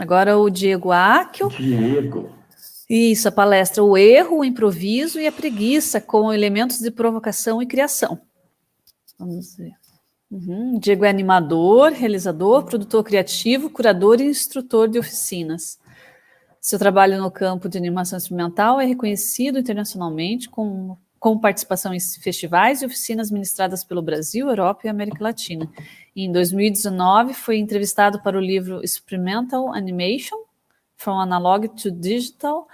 Agora o Diego Acchio. Diego. Isso, a palestra O Erro, o Improviso e a Preguiça, com elementos de provocação e criação. Vamos ver. Diego é animador, realizador, produtor criativo, curador e instrutor de oficinas. Seu trabalho no campo de animação experimental é reconhecido internacionalmente com participação em festivais e oficinas ministradas pelo Brasil, Europa e América Latina. Em 2019, foi entrevistado para o livro Experimental Animation, From Analog to Digital,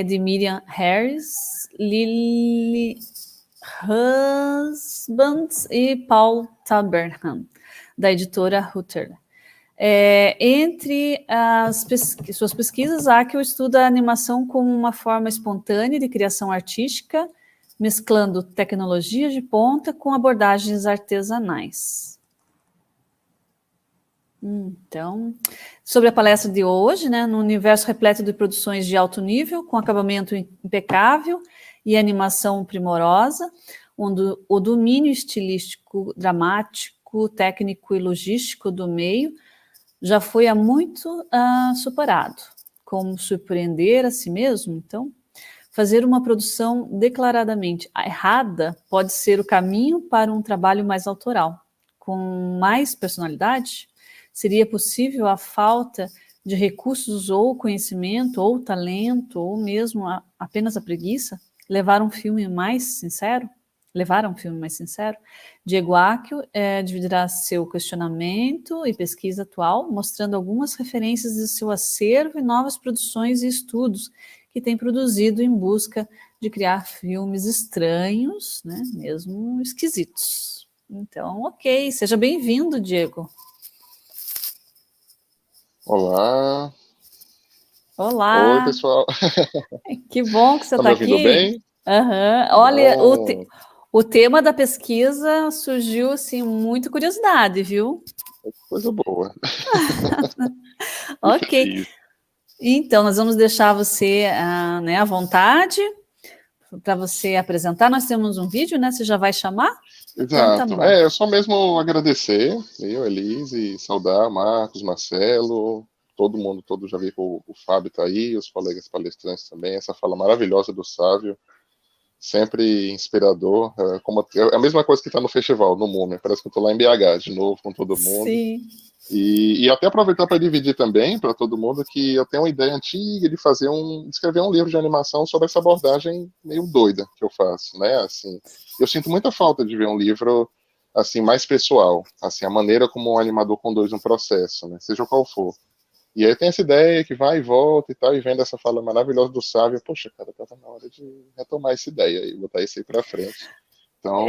de Miriam Harris, Lily Husbands e Paul Taberham, da editora Rutter. Entre as suas pesquisas, Acchio estuda a animação como uma forma espontânea de criação artística, mesclando tecnologias de ponta com abordagens artesanais. Então, sobre a palestra de hoje, né, no universo repleto de produções de alto nível, com acabamento impecável e animação primorosa, onde o domínio estilístico, dramático, técnico e logístico do meio já foi há muito superado. Como surpreender a si mesmo, então? Fazer uma produção declaradamente errada pode ser o caminho para um trabalho mais autoral, com mais personalidade? Seria possível a falta de recursos ou conhecimento, ou talento, ou mesmo apenas a preguiça, levar um filme mais sincero? Diego Acchio dividirá seu questionamento e pesquisa atual, mostrando algumas referências de seu acervo e novas produções e estudos que tem produzido em busca de criar filmes estranhos, né, mesmo esquisitos. Então, ok, seja bem-vindo, Diego. Olá. Olá. Oi, pessoal. Que bom que você está aqui. Tá me ouvindo bem? Olha, o tema da pesquisa surgiu, assim, muita curiosidade, viu? Coisa boa. Ok. Então, nós vamos deixar você né, à vontade para você apresentar. Nós temos um vídeo, né? Você já vai chamar? Exato. Então, tá bom. Eu só mesmo agradecer, eu, Elise, saudar Marcos, Marcelo, todo mundo, já vi que o Fábio tá aí, os colegas palestrantes também, essa fala maravilhosa do Sávio, sempre inspirador, é a mesma coisa que está no festival, no Múmia, parece que eu estou lá em BH de novo com todo mundo. Sim. E até aproveitar para dividir também para todo mundo que eu tenho uma ideia antiga de escrever um livro de animação sobre essa abordagem meio doida que eu faço, né? Assim, eu sinto muita falta de ver um livro assim mais pessoal, assim a maneira como um animador conduz um processo, né? Seja qual for. E aí tem essa ideia que vai e volta e tal, e vendo essa fala maravilhosa do Sávio, poxa, cara, tava na hora de retomar essa ideia e botar isso aí para frente. Então,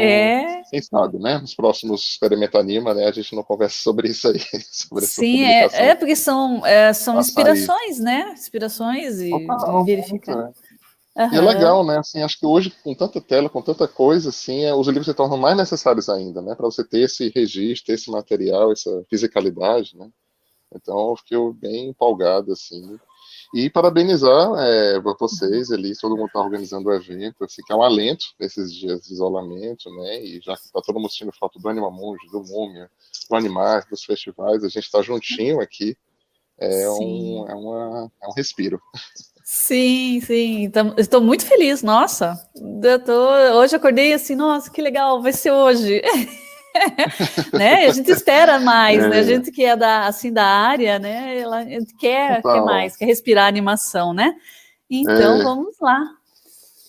quem sabe, né? Nos próximos Experimenta Anima, né? A gente não conversa sobre isso aí. Sobre Sim, essa publicação. porque são inspirações, né? Inspirações e verificar. E é legal, né? Assim, acho que hoje, com tanta tela, com tanta coisa, assim, os livros se tornam mais necessários ainda, né? Para você ter esse registro, ter esse material, essa fisicalidade, né? Então, eu fiquei bem empolgado, assim. E parabenizar vocês ali, todo mundo está organizando o evento, assim, que é um alento nesses dias de isolamento, né? E já que está todo mundo sentindo falta do Animamundi, do Múmia, do Animais, dos festivais, a gente está juntinho aqui, é um respiro. Sim, sim. Então, estou muito feliz, nossa. Hoje acordei assim, nossa, que legal, vai ser hoje. Né? A gente espera mais, né? A gente que é da área, né? A gente quer mais, quer respirar animação, né? Então, vamos lá.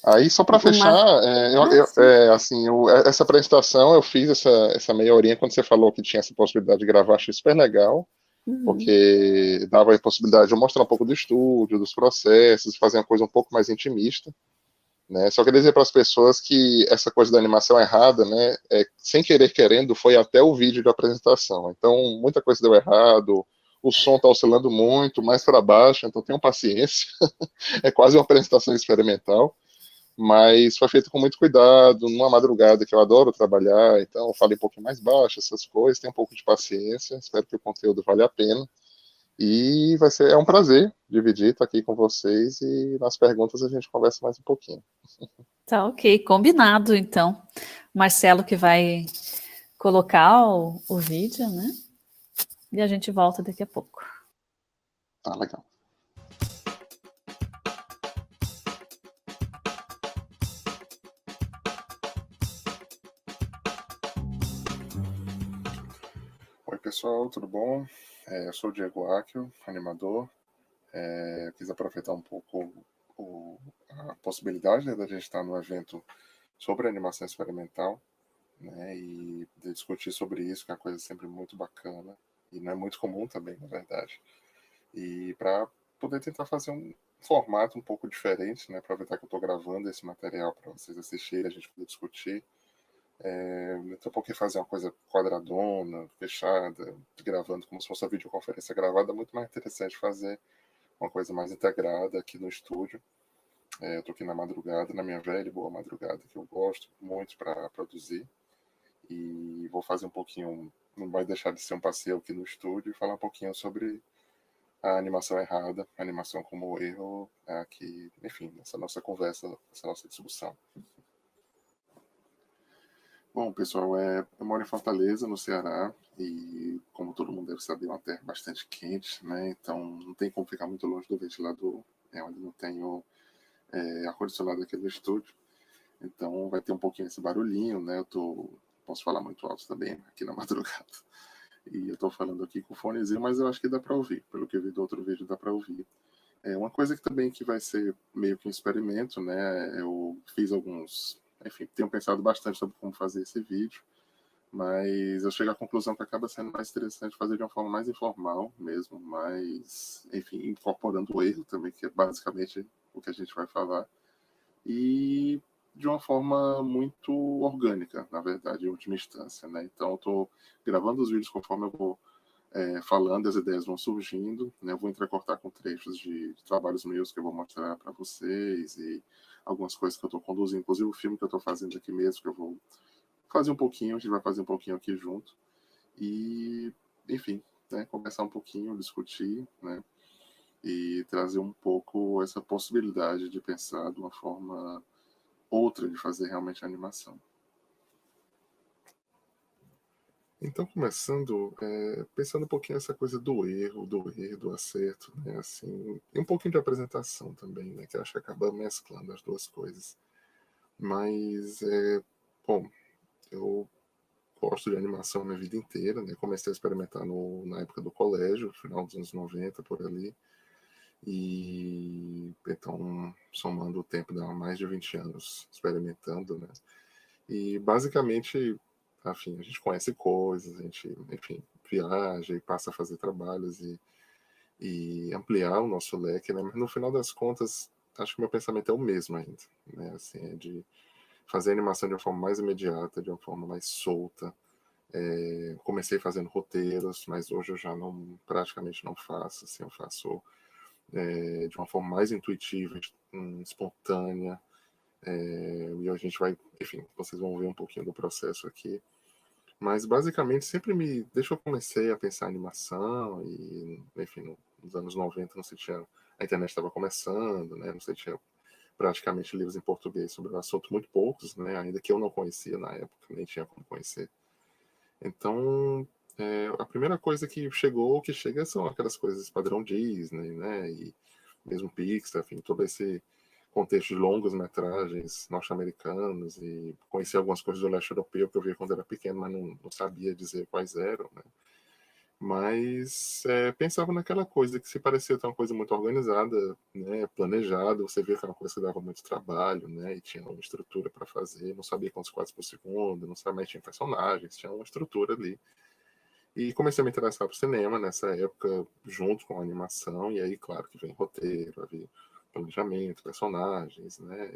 Aí, só para fechar, essa apresentação eu fiz essa meia horinha quando você falou que tinha essa possibilidade de gravar, achei super legal, porque dava a possibilidade de eu mostrar um pouco do estúdio, dos processos, fazer uma coisa um pouco mais intimista. Né? Só queria dizer para as pessoas que essa coisa da animação errada, né, sem querer querendo, foi até o vídeo da apresentação. Então, muita coisa deu errado, o som está oscilando muito, mais para baixo, então tenham paciência. É quase uma apresentação experimental, mas foi feito com muito cuidado, numa madrugada que eu adoro trabalhar, então eu falei um pouquinho mais baixo, essas coisas, tenha um pouco de paciência, espero que o conteúdo valha a pena. E é um prazer dividir, estar aqui com vocês, e nas perguntas a gente conversa mais um pouquinho. Tá ok, combinado então. Marcelo que vai colocar o vídeo, né? E a gente volta daqui a pouco. Tá legal. Oi, pessoal, tudo bom? Eu sou o Diego Akio, animador. Quis aproveitar um pouco a possibilidade, né, da gente estar no evento sobre animação experimental, né, e de discutir sobre isso, que é uma coisa sempre muito bacana e não é muito comum também, na verdade. E para poder tentar fazer um formato um pouco diferente, né, aproveitar que eu estou gravando esse material para vocês assistirem, a gente poder discutir. Então, por que fazer uma coisa quadradona, fechada, gravando como se fosse uma videoconferência gravada? É muito mais interessante fazer uma coisa mais integrada aqui no estúdio. Eu estou aqui na madrugada, na minha velha e boa madrugada, que eu gosto muito para produzir. E vou fazer um pouquinho, não vai deixar de ser um passeio aqui no estúdio, e falar um pouquinho sobre a animação errada, a animação como erro, aqui, enfim, nessa nossa conversa, nessa nossa discussão. Bom, pessoal, eu moro em Fortaleza, no Ceará, e como todo mundo deve saber, é uma terra bastante quente, né? Então não tem como ficar muito longe do ventilador, onde não tenho ar-condicionado aqui no estúdio. Então vai ter um pouquinho esse barulhinho, né? Posso falar muito alto também aqui na madrugada. E eu estou falando aqui com o fonezinho, mas eu acho que dá para ouvir. Pelo que eu vi do outro vídeo, dá para ouvir. Uma coisa que vai ser meio que um experimento, né? Eu fiz alguns... Enfim, tenho pensado bastante sobre como fazer esse vídeo, mas eu chego à conclusão que acaba sendo mais interessante fazer de uma forma mais informal mesmo, mais, enfim, incorporando o erro também, que é basicamente o que a gente vai falar, e de uma forma muito orgânica, na verdade, em última instância, né? Então eu estou gravando os vídeos conforme eu vou falando, as ideias vão surgindo, né? Eu vou entrecortar com trechos de trabalhos meus que eu vou mostrar para vocês e algumas coisas que eu estou conduzindo, inclusive o filme que eu estou fazendo aqui mesmo, que eu vou fazer um pouquinho, a gente vai fazer um pouquinho aqui junto e, enfim, né, conversar um pouquinho, discutir, né, e trazer um pouco essa possibilidade de pensar de uma forma outra de fazer realmente a animação. Então, começando, pensando um pouquinho essa coisa do erro, do acerto, né, assim, e um pouquinho de apresentação também, né, que eu acho que acaba mesclando as duas coisas. Mas, bom, eu gosto de animação a minha vida inteira, né, comecei a experimentar na época do colégio, final dos anos 90, por ali, e então, somando o tempo, dá mais de 20 anos experimentando, né, e basicamente, enfim, a gente conhece coisas, a gente, enfim, viaja e passa a fazer trabalhos e ampliar o nosso leque, né? Mas no final das contas, acho que o meu pensamento é o mesmo ainda, né? Assim, é de fazer a animação de uma forma mais imediata, de uma forma mais solta. Comecei fazendo roteiros, mas hoje eu já não, praticamente não faço, assim, eu faço de uma forma mais intuitiva, espontânea, e a gente vai, enfim, vocês vão ver um pouquinho do processo aqui. Mas basicamente sempre desde que eu comecei a pensar em animação e, enfim, nos anos 90 não se tinha, a internet estava começando, né, não se tinha praticamente livros em português sobre o assunto, muito poucos, né, ainda que eu não conhecia na época, nem tinha como conhecer. Então, a primeira coisa que chegou, que chega são aquelas coisas padrão Disney, né, e mesmo Pixar, enfim, todo esse contexto de longas metragens norte-americanos e conheci algumas coisas do leste europeu que eu via quando era pequeno, mas não sabia dizer quais eram, né? Mas pensava naquela coisa que se parecia ter uma coisa muito organizada, né, planejada, você via que era uma coisa que dava muito trabalho, né, e tinha uma estrutura para fazer, não sabia quantos quadros por segundo, não sabia, mas tinha personagens, tinha uma estrutura ali. E comecei a me interessar por cinema nessa época, junto com a animação, e aí, claro, que vem roteiro, havia planejamento, personagens, né,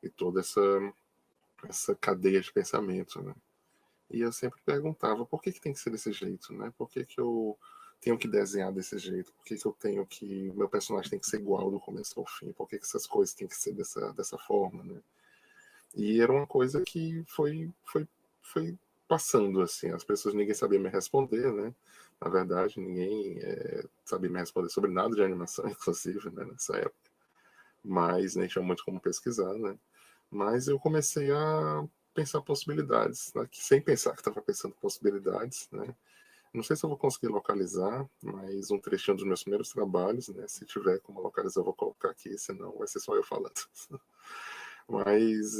e toda essa cadeia de pensamento, né. E eu sempre perguntava, por que tem que ser desse jeito, né? Por que eu tenho que desenhar desse jeito? Por que eu tenho que... meu personagem tem que ser igual do começo ao fim? Por que essas coisas têm que ser dessa forma, né? E era uma coisa que foi passando, assim. As pessoas, ninguém sabia me responder, né? Na verdade, ninguém sabia me responder sobre nada de animação, inclusive, né? Nessa época. Mas nem tinha muito como pesquisar, né? Mas eu comecei a pensar possibilidades, né? Sem pensar que estava pensando possibilidades, né? Não sei se eu vou conseguir localizar, mas um trechinho dos meus primeiros trabalhos, né? Se tiver como localizar, eu vou colocar aqui, senão vai ser só eu falando. Mas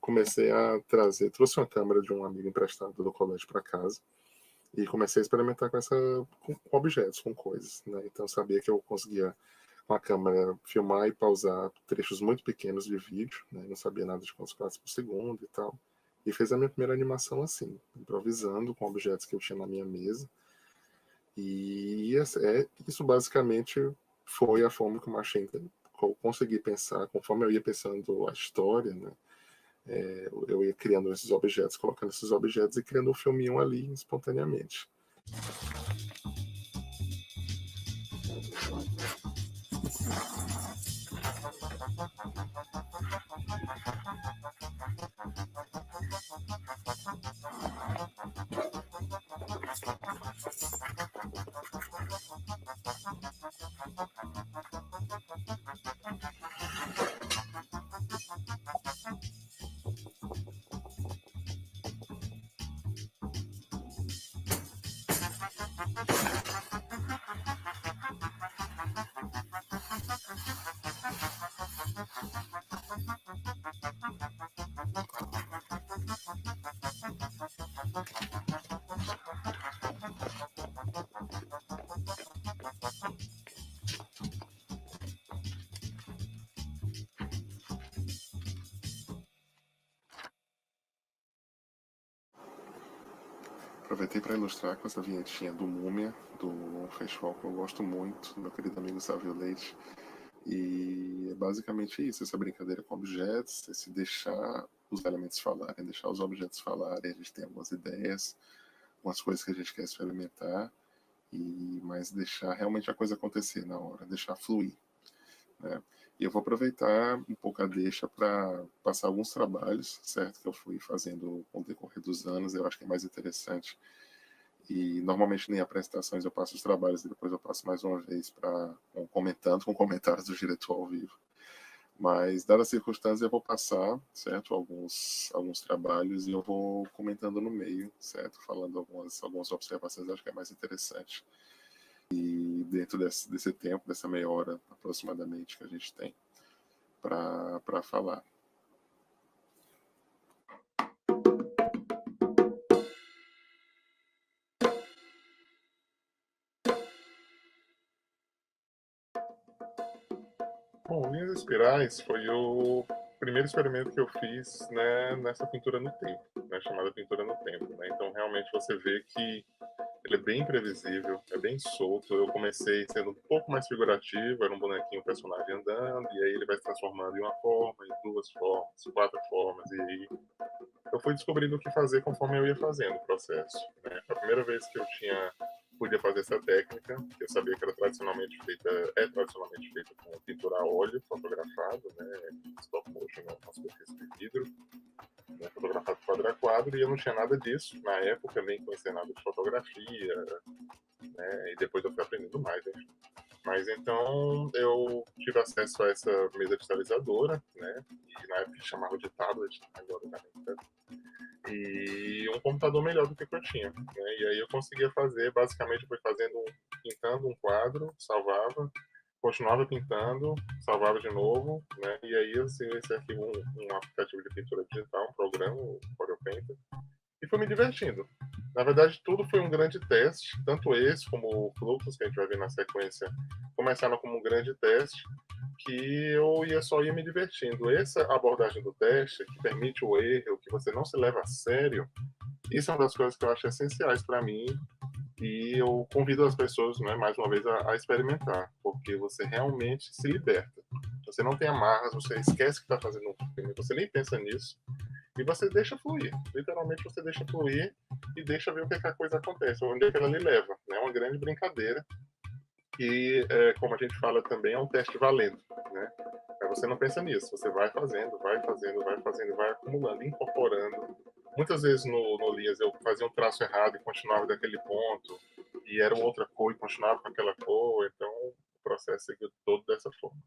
comecei a trouxe uma câmera de um amigo emprestado do colégio para casa e comecei a experimentar com objetos, com coisas, né? Então sabia que eu conseguia com a câmera filmar e pausar trechos muito pequenos de vídeo, né? Não sabia nada de quantos quadros por segundo e tal. E fez a minha primeira animação assim, improvisando com objetos que eu tinha na minha mesa. E isso basicamente foi a forma como eu consegui pensar, conforme eu ia pensando a história, né? Eu ia criando esses objetos, colocando esses objetos e criando um filminho ali espontaneamente. Aproveitei para ilustrar com essa vinhetinha do Múmia, do festival que eu gosto muito, do meu querido amigo Sávio Leite. E é basicamente isso, essa brincadeira com objetos, esse deixar os elementos falarem, deixar os objetos falarem, a gente tem algumas ideias, algumas coisas que a gente quer experimentar, mas deixar realmente a coisa acontecer na hora, deixar fluir. Né? E eu vou aproveitar um pouco a deixa para passar alguns trabalhos, certo? Que eu fui fazendo com o decorrer dos anos, eu acho que é mais interessante. E normalmente nem apresentações eu passo os trabalhos e depois eu passo mais uma vez comentando com comentários do diretor ao vivo. Mas, dadas as circunstâncias, eu vou passar, certo? Alguns trabalhos e eu vou comentando no meio, certo? Falando algumas observações, acho que é mais interessante. E dentro desse tempo, dessa meia hora aproximadamente que a gente tem para falar. Bom, Linhas Espirais foi o primeiro experimento que eu fiz, né, nessa pintura no tempo, né, chamada pintura no tempo. Né? Então, realmente, você vê que ele é bem imprevisível, é bem solto. Eu comecei sendo um pouco mais figurativo, era um bonequinho, um personagem andando, e aí ele vai se transformando em uma forma, em duas formas, quatro formas, e aí eu fui descobrindo o que fazer conforme eu ia fazendo o processo. Né? A primeira vez que eu podia fazer essa técnica, que eu sabia que era tradicionalmente feita com pintura a óleo fotografado, né, stop motion, uma superfície de vidro, né, fotografado quadro a quadro, e eu não tinha nada disso na época, nem conhecia nada de fotografia, né, e depois eu fui aprendendo mais, enfim. Mas então eu tive acesso a essa mesa digitalizadora, né, e na época chamava de tablet, agora também, e um computador melhor do que eu tinha. Né? E aí eu conseguia fazer, basicamente, eu fui pintando um quadro, salvava, continuava pintando, salvava de novo, né? E aí esse arquivo, um aplicativo de pintura digital, um programa, o Corel Painter, e fui me divertindo. Na verdade, tudo foi um grande teste, tanto esse como o Fluxus, que a gente vai ver na sequência, começaram como um grande teste, que eu só ia me divertindo. Essa abordagem do teste, que permite o erro, que você não se leva a sério, isso é uma das coisas que eu acho essenciais para mim, e eu convido as pessoas, né, mais uma vez, a experimentar, porque você realmente se liberta. Você não tem amarras, você esquece que está fazendo um filme, você nem pensa nisso, e você deixa fluir. Literalmente você deixa fluir e deixa ver o que a coisa acontece, onde é que ela lhe leva. É uma grande brincadeira. E, como a gente fala também, é um teste valendo. Né? Você não pensa nisso, você vai fazendo, vai fazendo, vai fazendo, vai acumulando, incorporando. Muitas vezes no Lias eu fazia um traço errado e continuava daquele ponto, e era outra cor e continuava com aquela cor, então o processo seguiu todo dessa forma.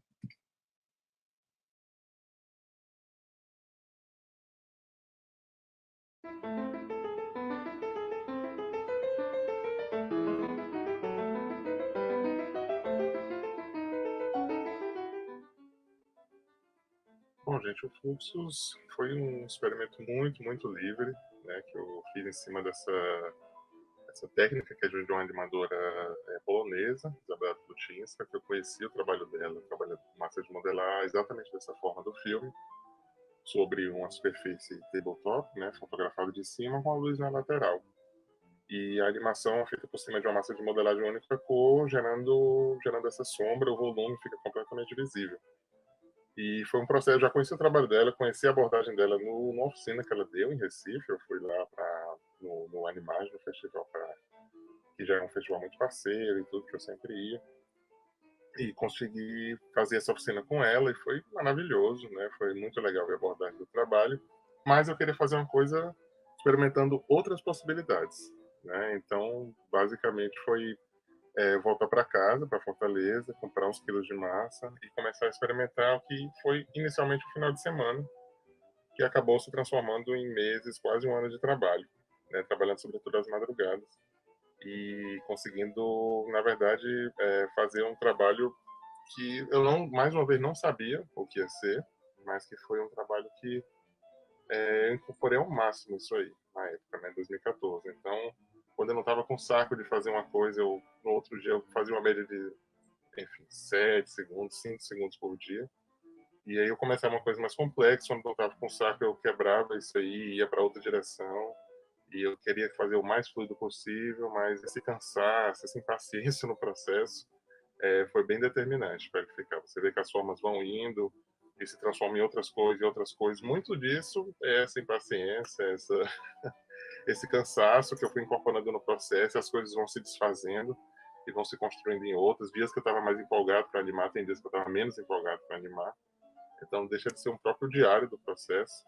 Bom, gente, o Fluxus foi um experimento muito, muito livre, né, que eu fiz em cima dessa técnica que é de uma animadora polonesa, Izabela Plutinska, que eu conheci o trabalho dela, trabalhando com massa de modelar exatamente dessa forma do filme, sobre uma superfície tabletop, né, fotografado de cima com a luz na lateral. E a animação é feita por cima de uma massa de modelagem única cor, gerando essa sombra, o volume fica completamente visível. E foi um processo, já conheci o trabalho dela, conheci a abordagem dela numa oficina que ela deu em Recife, eu fui lá no Animais, no festival, que já é um festival muito parceiro e tudo, que eu sempre ia. E consegui fazer essa oficina com ela e foi maravilhoso, né? Foi muito legal ver a abordagem do trabalho, mas eu queria fazer uma coisa experimentando outras possibilidades, né? Então, basicamente foi voltar para casa, para Fortaleza, comprar uns quilos de massa e começar a experimentar o que foi inicialmente um final de semana, que acabou se transformando em meses, quase um ano de trabalho, né? Trabalhando sobretudo às madrugadas e conseguindo, na verdade, fazer um trabalho que eu não, mais uma vez, não sabia o que ia ser, mas que foi um trabalho que eu incorporei ao máximo isso aí, na época, né, 2014. Então, quando eu não estava com saco de fazer uma coisa, no outro dia eu fazia uma média de, enfim, 7 segundos, 5 segundos por dia. E aí eu começava uma coisa mais complexa, quando eu estava com saco eu quebrava isso aí, ia para outra direção. E eu queria fazer o mais fluido possível, mas esse cansaço, essa impaciência no processo foi bem determinante para ele ficar. Você vê que as formas vão indo e se transformam em outras coisas, e outras coisas. Muito disso é essa impaciência, esse cansaço que eu fui incorporando no processo, as coisas vão se desfazendo e vão se construindo em outras. Dias que eu estava mais empolgado para animar, tem dias que eu estava menos empolgado para animar. Então deixa de ser um próprio diário do processo.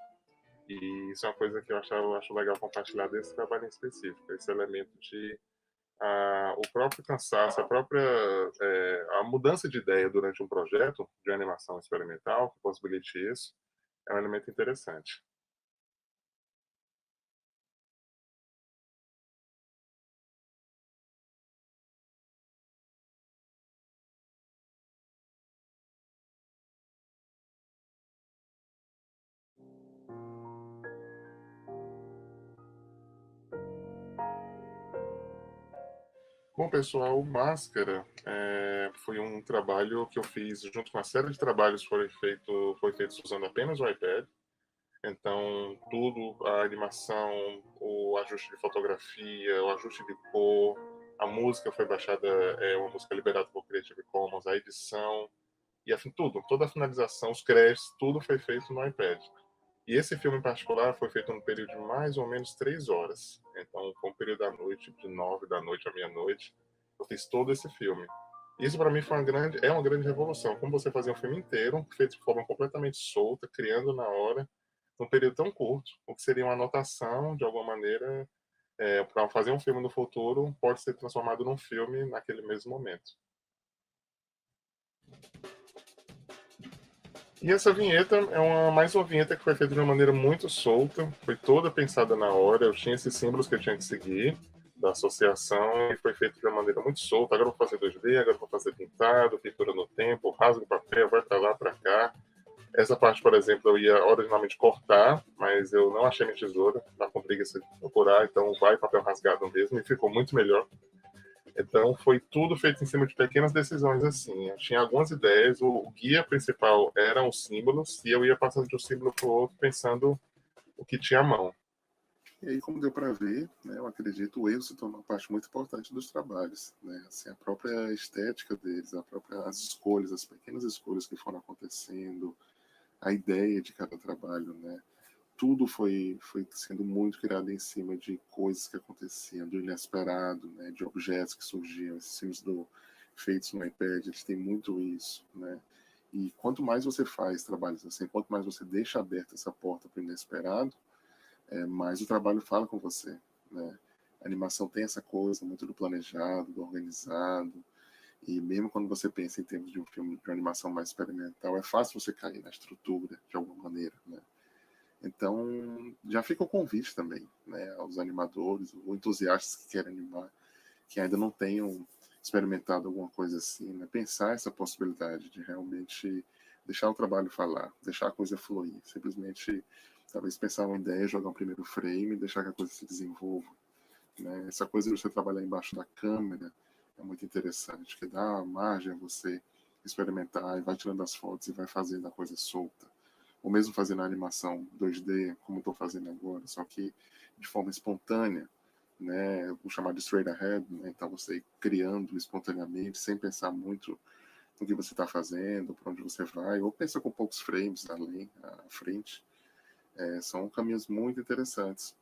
E isso é uma coisa que eu acho legal compartilhar desse trabalho em específico, esse elemento de o próprio cansaço, a mudança de ideia durante um projeto de animação experimental que possibilite isso, é um elemento interessante. Bom, pessoal, Máscara foi um trabalho que eu fiz junto com uma série de trabalhos foi feito usando apenas o iPad. Então, tudo, a animação, o ajuste de fotografia, o ajuste de cor, a música foi baixada, uma música liberada por Creative Commons, a edição, e assim, tudo, toda a finalização, os créditos, tudo foi feito no iPad. E esse filme em particular foi feito num período de mais ou menos 3 horas. Então, foi um período da noite, de 9 da noite à meia-noite. Eu fiz todo esse filme. Isso para mim é uma grande revolução. Como você fazer um filme inteiro, feito de forma completamente solta, criando na hora, num período tão curto, o que seria uma anotação, de alguma maneira, para fazer um filme no futuro, pode ser transformado num filme naquele mesmo momento. E essa vinheta é mais uma vinheta que foi feita de uma maneira muito solta, foi toda pensada na hora, eu tinha esses símbolos que eu tinha que seguir, da associação, e foi feito de uma maneira muito solta. Agora eu vou fazer 2D, agora eu vou fazer pintado, pintura no tempo, rasgo o papel, vai para lá, para cá. Essa parte, por exemplo, eu ia originalmente cortar, mas eu não achei minha tesoura, tá com preguiça de procurar, então vai papel rasgado mesmo, e ficou muito melhor. Então foi tudo feito em cima de pequenas decisões assim. Eu tinha algumas ideias, o guia principal eram os símbolos, e eu ia passando de um símbolo para o outro, pensando o que tinha à mão. E aí, como deu para ver, né, eu acredito, o erro se tornou uma parte muito importante dos trabalhos, né? Assim, a própria estética deles, as escolhas, as pequenas escolhas que foram acontecendo, a ideia de cada trabalho, né? Tudo foi sendo muito criado em cima de coisas que aconteciam, do inesperado, né? De objetos que surgiam, esses filmes feitos no iPad, eles têm muito isso, né? E quanto mais você faz trabalhos assim, quanto mais você deixa aberta essa porta para o inesperado, mais o trabalho fala com você, né? A animação tem essa coisa muito do planejado, do organizado, e mesmo quando você pensa em termos de um filme de animação mais experimental, é fácil você cair na estrutura de alguma maneira, né? Então, já fica o convite também, né, aos animadores, ou entusiastas que querem animar, que ainda não tenham experimentado alguma coisa assim, né? Pensar essa possibilidade de realmente deixar o trabalho falar, deixar a coisa fluir, simplesmente talvez pensar uma ideia, jogar um primeiro frame, deixar que a coisa se desenvolva, né? Essa coisa de você trabalhar embaixo da câmera é muito interessante, que dá margem a você experimentar e vai tirando as fotos e vai fazendo a coisa solta. Ou mesmo fazendo a animação 2D, como estou fazendo agora, só que de forma espontânea, né? O chamado straight ahead, né? Então você criando espontaneamente, sem pensar muito no que você está fazendo, para onde você vai, ou pensa com poucos frames além, à frente. São caminhos muito interessantes.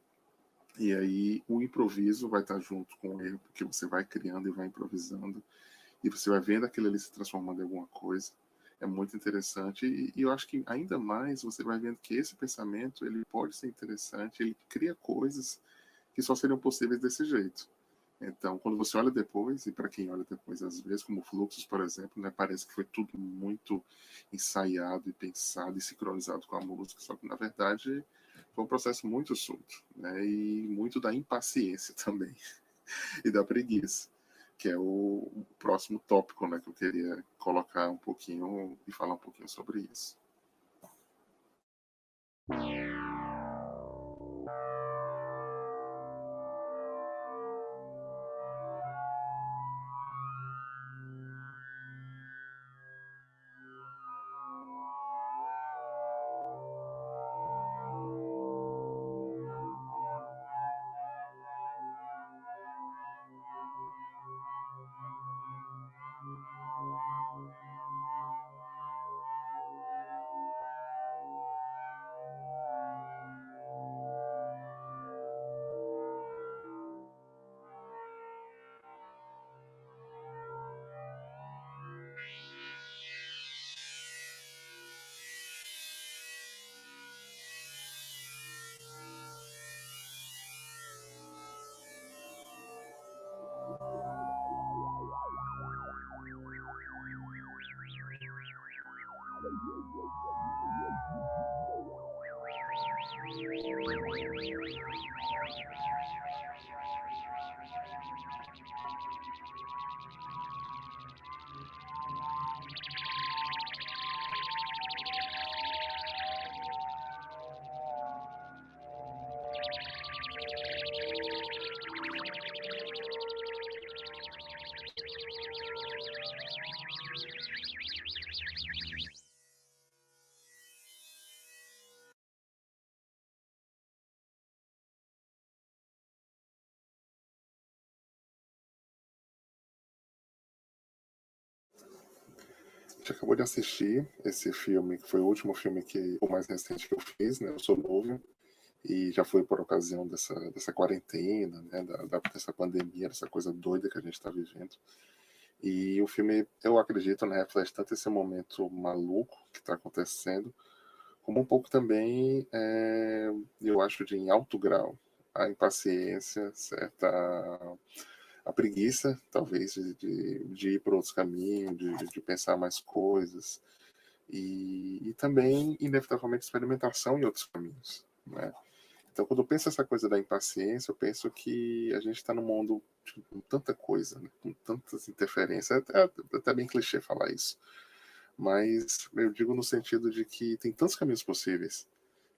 E aí o improviso vai estar junto com o erro, porque você vai criando e vai improvisando, e você vai vendo aquilo ali se transformando em alguma coisa. É muito interessante, e eu acho que ainda mais você vai vendo que esse pensamento ele pode ser interessante, ele cria coisas que só seriam possíveis desse jeito. Então, quando você olha depois, e para quem olha depois às vezes, como Fluxos, por exemplo, né, parece que foi tudo muito ensaiado e pensado e sincronizado com a música, só que na verdade foi um processo muito solto, né, e muito da impaciência também, e da preguiça, que é o próximo tópico, né, que eu queria colocar um pouquinho e falar um pouquinho sobre isso. A gente acabou de assistir esse filme, que foi o último filme o mais recente que eu fiz, né? Eu sou novo, e já foi por ocasião dessa quarentena, né? Dessa pandemia, dessa coisa doida que a gente está vivendo. E o filme, eu acredito, né, reflete tanto esse momento maluco que está acontecendo, como um pouco também, eu acho, de em alto grau, a impaciência, a preguiça, talvez, de ir por outros caminhos, de pensar mais coisas, e também, inevitavelmente, experimentação em outros caminhos, né? Então, quando eu penso essa coisa da impaciência, eu penso que a gente está num mundo com tanta coisa, né? Com tantas interferências, até bem clichê falar isso, mas eu digo no sentido de que tem tantos caminhos possíveis,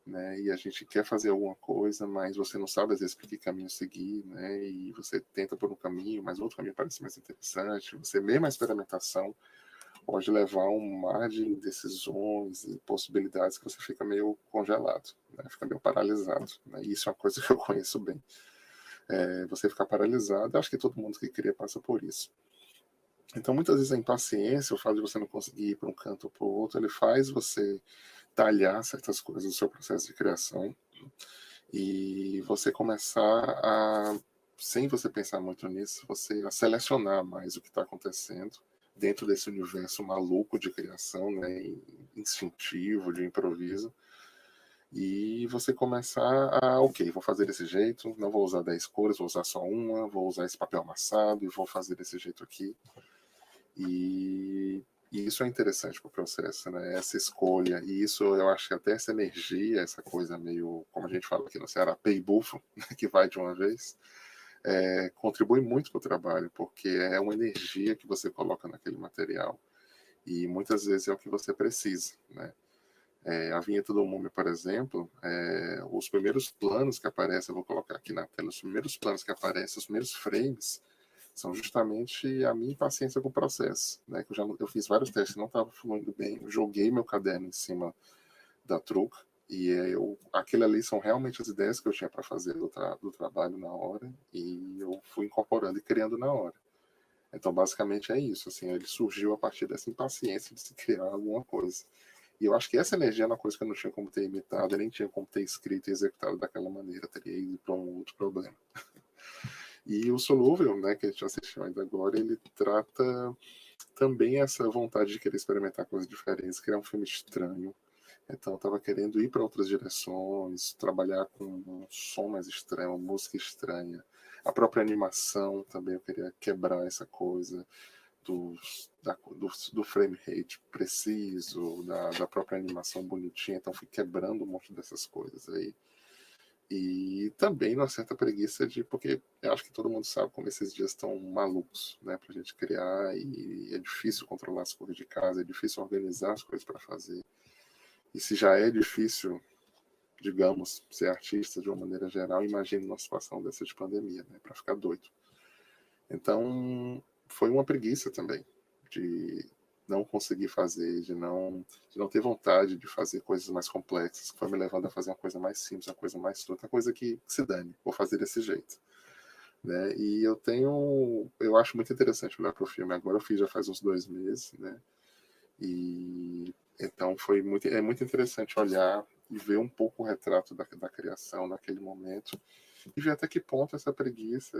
né? E a gente quer fazer alguma coisa, mas você não sabe às vezes por que caminho seguir, né? E você tenta por um caminho, mas outro caminho parece mais interessante. Você mesmo a experimentação pode levar a um mar de decisões e possibilidades que você fica meio congelado, né? Fica meio paralisado, né? E isso é uma coisa que eu conheço bem. Você ficar paralisado, acho que todo mundo que cria passa por isso. Então, muitas vezes a impaciência, o fato de você não conseguir ir para um canto ou para o outro, ele faz você talhar certas coisas do seu processo de criação e você começar a, sem você pensar muito nisso, você a selecionar mais o que está acontecendo dentro desse universo maluco de criação, né, instintivo, de improviso, e você começar a, ok, vou fazer desse jeito, não vou usar 10 cores, vou usar só uma, vou usar esse papel amassado e vou fazer desse jeito aqui. E isso é interessante para o processo, né? Essa escolha, e isso eu acho que até essa energia, essa coisa meio, como a gente fala aqui no Ceará, pay buffo, que vai de uma vez, contribui muito para o trabalho, porque é uma energia que você coloca naquele material. E muitas vezes é o que você precisa, né? A vinheta do Múmia, por exemplo, os primeiros planos que aparecem, eu vou colocar aqui na tela, os primeiros planos que aparecem, os primeiros frames, são justamente a minha impaciência com o processo, né? Que eu fiz vários testes, não estava fluindo bem, eu joguei meu caderno em cima da truca, e aquilo ali são realmente as ideias que eu tinha para fazer do trabalho na hora, e eu fui incorporando e criando na hora. Então, basicamente é isso, assim, ele surgiu a partir dessa impaciência de se criar alguma coisa. E eu acho que essa energia é uma coisa que eu não tinha como ter imitado, eu nem tinha como ter escrito e executado daquela maneira, teria ido para um outro problema. E o Solúvel, né, que a gente assistiu ainda agora, ele trata também essa vontade de querer experimentar coisas diferentes, criar um filme estranho. Então eu estava querendo ir para outras direções, trabalhar com um som mais estranho, uma música estranha. A própria animação também eu queria quebrar essa coisa do frame rate preciso, da própria animação bonitinha, então fui quebrando um monte dessas coisas aí. E também uma certa preguiça porque eu acho que todo mundo sabe como esses dias estão malucos, né, pra gente criar, e é difícil controlar as coisas de casa, é difícil organizar as coisas para fazer. E se já é difícil, digamos, ser artista de uma maneira geral, imagine uma situação dessa de pandemia, né, para ficar doido. Então, foi uma preguiça também de não conseguir fazer, de não ter vontade de fazer coisas mais complexas, que foi me levando a fazer uma coisa mais simples, uma coisa mais outra coisa que se dane, vou fazer desse jeito. Né? E eu acho muito interessante olhar para o filme agora, eu fiz já faz uns 2 meses, né? E então é muito interessante olhar e ver um pouco o retrato da criação naquele momento, e ver até que ponto essa preguiça,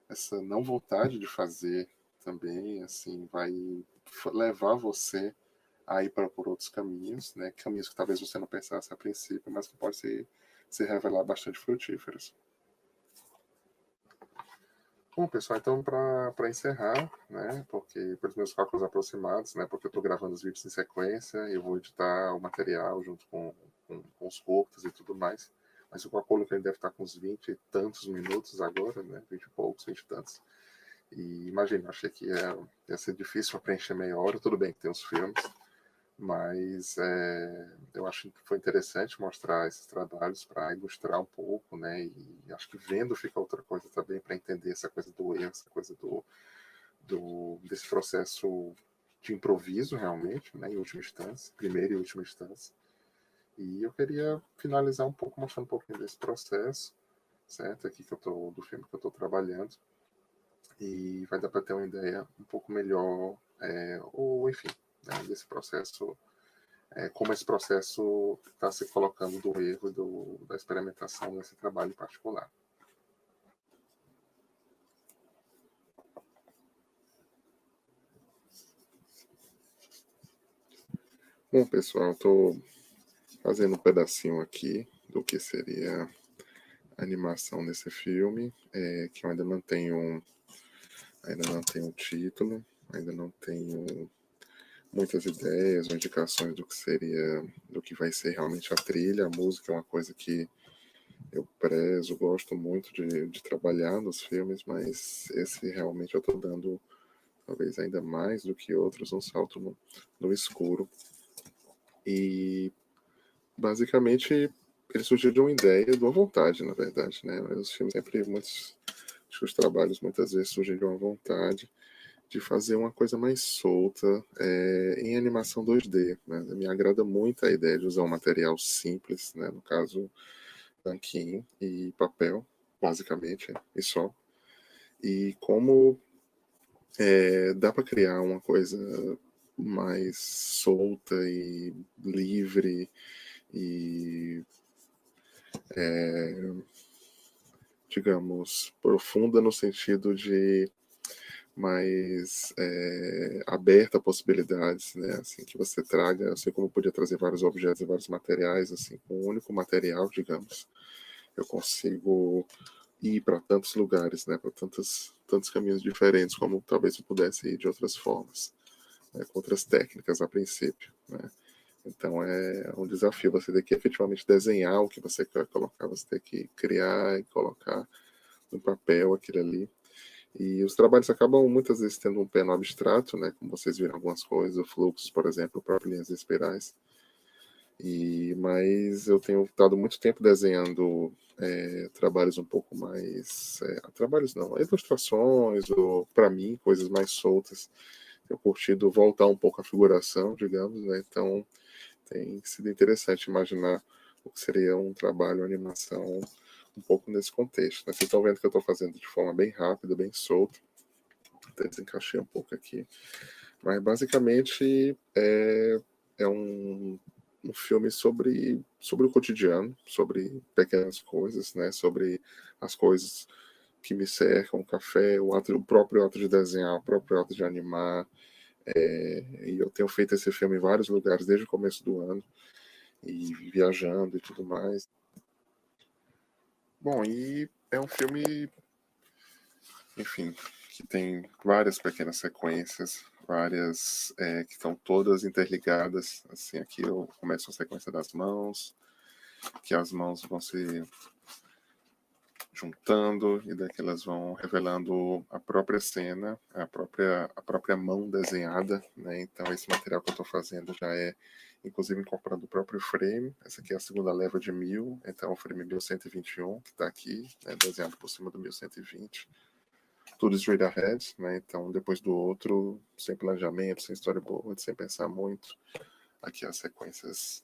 essa não vontade de fazer também, assim, vai levar você a ir por outros caminhos, né? Caminhos que talvez você não pensasse a princípio, mas que pode se revelar bastante frutíferos. Bom, pessoal, então para encerrar, né, porque pelos meus cálculos aproximados, né, porque eu estou gravando os vídeos em sequência, eu vou editar o material junto com os cortes e tudo mais, mas eu calculo que ele deve estar com uns 20 e tantos minutos agora, né, 20 e poucos, 20 e tantos. E imagina, achei que ia ser difícil para preencher meia hora, tudo bem que tem os filmes, mas eu acho que foi interessante mostrar esses trabalhos para ilustrar um pouco, né? E acho que vendo fica outra coisa também para entender essa coisa do erro, essa coisa desse processo de improviso realmente, né? Em última instância, primeira e última instância. E eu queria finalizar um pouco mostrando um pouquinho desse processo, certo? Aqui do filme que eu estou trabalhando, e vai dar para ter uma ideia um pouco melhor, ou enfim, né, desse processo, como esse processo está se colocando do erro e da experimentação nesse trabalho em particular. Bom, pessoal, estou fazendo um pedacinho aqui do que seria a animação desse filme, que eu ainda não tenho título, ainda não tenho muitas ideias ou indicações do que vai ser realmente a trilha. A música é uma coisa que eu prezo, gosto muito de trabalhar nos filmes, mas esse realmente eu estou dando, talvez ainda mais do que outros, um salto no escuro. E basicamente ele surgiu de uma ideia, de uma vontade, na verdade, né? Os filmes acho que os trabalhos muitas vezes surgem de uma vontade de fazer uma coisa mais solta em animação 2D. Né? Me agrada muito a ideia de usar um material simples, né? No caso, tanquinho e papel, basicamente, e só. E como dá para criar uma coisa mais solta e livre e, digamos, profunda no sentido de mais aberta a possibilidades, né? Assim, que você traga, assim como podia trazer vários objetos e vários materiais, assim, com um único material, digamos, eu consigo ir para tantos lugares, né? Para tantos caminhos diferentes, como talvez eu pudesse ir de outras formas, né? Com outras técnicas a princípio, né? Então é um desafio você ter que efetivamente desenhar o que você quer colocar, você ter que criar e colocar no papel aquilo ali. E os trabalhos acabam muitas vezes tendo um pé no abstrato, né? Como vocês viram algumas coisas, fluxos, por exemplo, próprias linhas espirais. Mas eu tenho estado muito tempo desenhando trabalhos um pouco mais. Trabalhos não, ilustrações, ou para mim, coisas mais soltas. Tenho curtido voltar um pouco à figuração, digamos, né? Então tem sido interessante imaginar o que seria um trabalho, animação, um pouco nesse contexto. Né? Vocês estão vendo que eu estou fazendo de forma bem rápida, bem solta. Até desencaixei um pouco aqui. Mas basicamente é um filme sobre o cotidiano, sobre pequenas coisas, né? Sobre as coisas que me cercam, o café, o próprio ato de desenhar, o próprio ato de animar. E eu tenho feito esse filme em vários lugares desde o começo do ano, e viajando e tudo mais. Bom, e é um filme, enfim, que tem várias pequenas sequências, várias que estão todas interligadas. Assim, aqui eu começo a sequência das mãos, que as mãos vão se juntando e daqui elas vão revelando a própria cena, a própria mão desenhada, né? Então esse material que eu estou fazendo já é inclusive incorporando o próprio frame. Essa aqui é a segunda leva de 1000, então o frame 1121 que está aqui, né, desenhado por cima do 1120. Tudo straight ahead, né? Então depois do outro, sem planejamento, sem storyboard, sem pensar muito. Aqui as sequências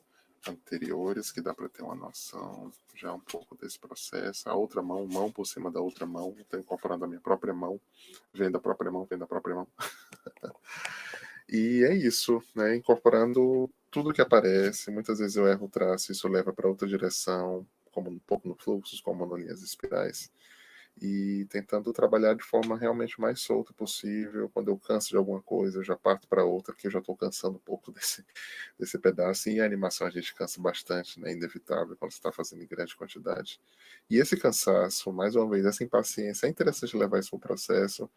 anteriores, que dá para ter uma noção já um pouco desse processo. A outra mão por cima da outra mão, estou incorporando a minha própria mão, vendo a própria mão, vendo a própria mão. E é isso, né? Incorporando tudo que aparece. Muitas vezes eu erro o traço, isso leva para outra direção, como um pouco no fluxos, como no linhas espirais. E tentando trabalhar de forma realmente mais solta possível. Quando eu canso de alguma coisa, eu já parto para outra, que eu já estou cansando um pouco desse pedaço. E a animação a gente cansa bastante, né? Inevitável quando você está fazendo em grande quantidade. E esse cansaço, mais uma vez, essa impaciência, é interessante levar isso para o processo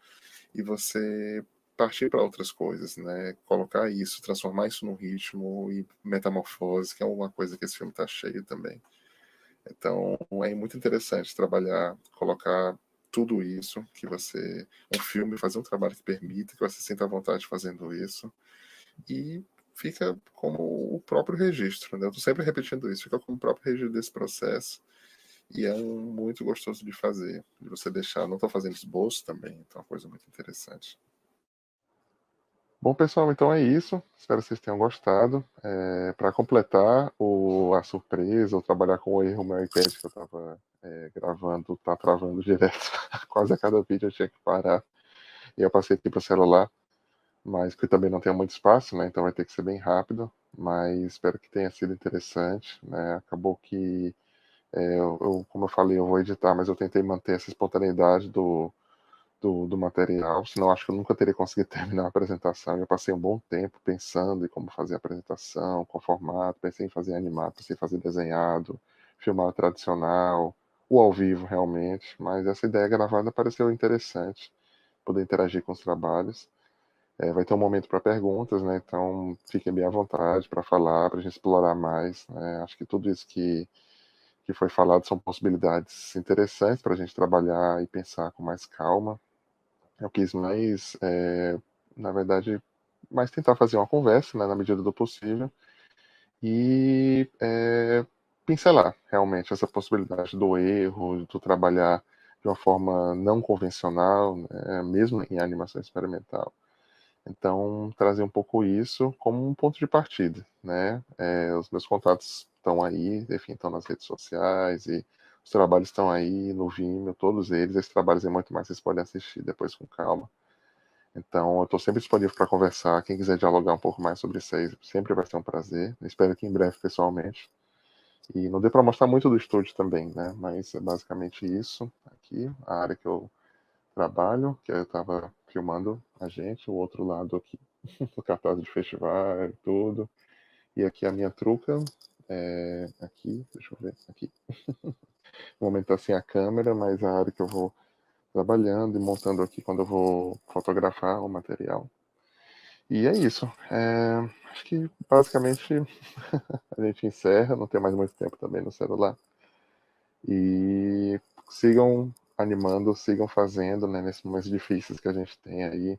e você partir para outras coisas, né? Colocar isso, transformar isso num ritmo e metamorfose, que é uma coisa que esse filme está cheio também. Então é muito interessante trabalhar, colocar tudo isso que você, um filme, fazer um trabalho que permita que você sinta vontade fazendo isso e fica como o próprio registro, né? Eu estou sempre repetindo isso, fica como o próprio registro desse processo e é muito gostoso de fazer, de você deixar, não estou fazendo esboço também, então é uma coisa muito interessante. Bom, pessoal, então é isso. Espero que vocês tenham gostado. Para completar a surpresa, ou trabalhar com o erro, meu iPad que eu estava gravando está travando direto. Quase a cada vídeo eu tinha que parar. E eu passei aqui para o celular, mas que também não tem muito espaço, né? Então vai ter que ser bem rápido. Mas espero que tenha sido interessante, né? Acabou que, como eu falei, eu vou editar, mas eu tentei manter essa espontaneidade do material, senão acho que eu nunca teria conseguido terminar a apresentação. Eu passei um bom tempo pensando em como fazer a apresentação, com formato, pensei em fazer animado, pensei em fazer desenhado, filmado tradicional, ou ao vivo realmente, mas essa ideia gravada pareceu interessante, poder interagir com os trabalhos. Vai ter um momento para perguntas, né? Então fiquem bem à vontade para falar, para a gente explorar mais. Né? Acho que tudo isso que foi falado são possibilidades interessantes para a gente trabalhar e pensar com mais calma. Eu quis mais, na verdade, mais tentar fazer uma conversa, né, na medida do possível, e pincelar realmente essa possibilidade do erro, de trabalhar de uma forma não convencional, né, mesmo em animação experimental. Então, trazer um pouco isso como um ponto de partida, né? Os meus contatos estão aí, enfim, estão nas redes sociais e os trabalhos estão aí no Vimeo, todos eles. Esses trabalhos e muito mais vocês podem assistir depois com calma. Então, eu estou sempre disponível para conversar. Quem quiser dialogar um pouco mais sobre isso aí, sempre vai ser um prazer. Espero que em breve, pessoalmente. E não deu para mostrar muito do estúdio também, né? Mas é basicamente isso aqui, a área que eu trabalho, que eu estava filmando a gente, o outro lado aqui, o cartaz de festival e tudo. E aqui a minha truca, aqui, deixa eu ver, aqui. No momento tá sem a câmera, mas a área que eu vou trabalhando e montando aqui quando eu vou fotografar o material. E é isso. Acho que basicamente a gente encerra, não tem mais muito tempo também no celular. E sigam animando sigam fazendo, né, nesses momentos difíceis que a gente tem aí.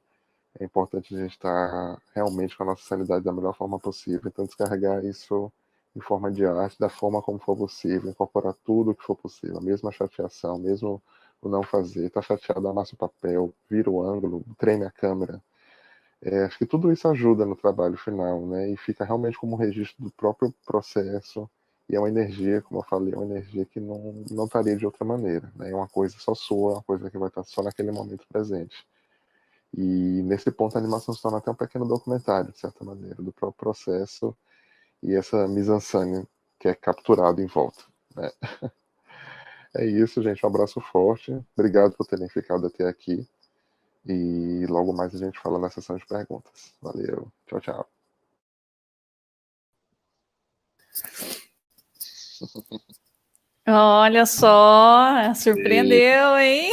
É importante a gente estar realmente com a nossa sanidade da melhor forma possível. Então, descarregar isso em forma de arte, da forma como for possível, incorporar tudo o que for possível, mesmo a chateação, mesmo o não fazer. Tá chateado, amassa o papel, vira o ângulo, treine a câmera. Acho que tudo isso ajuda no trabalho final, né? E fica realmente como um registro do próprio processo. E é uma energia, como eu falei, é uma energia que não estaria de outra maneira, né? É uma coisa só sua, uma coisa que vai estar só naquele momento presente. E nesse ponto a animação se torna até um pequeno documentário, de certa maneira, do próprio processo e essa mise-en-scène que é capturado em volta, né? É isso, gente. Um abraço forte. Obrigado por terem ficado até aqui. E logo mais a gente fala na sessão de perguntas. Valeu. Tchau, tchau. Olha só, surpreendeu, hein?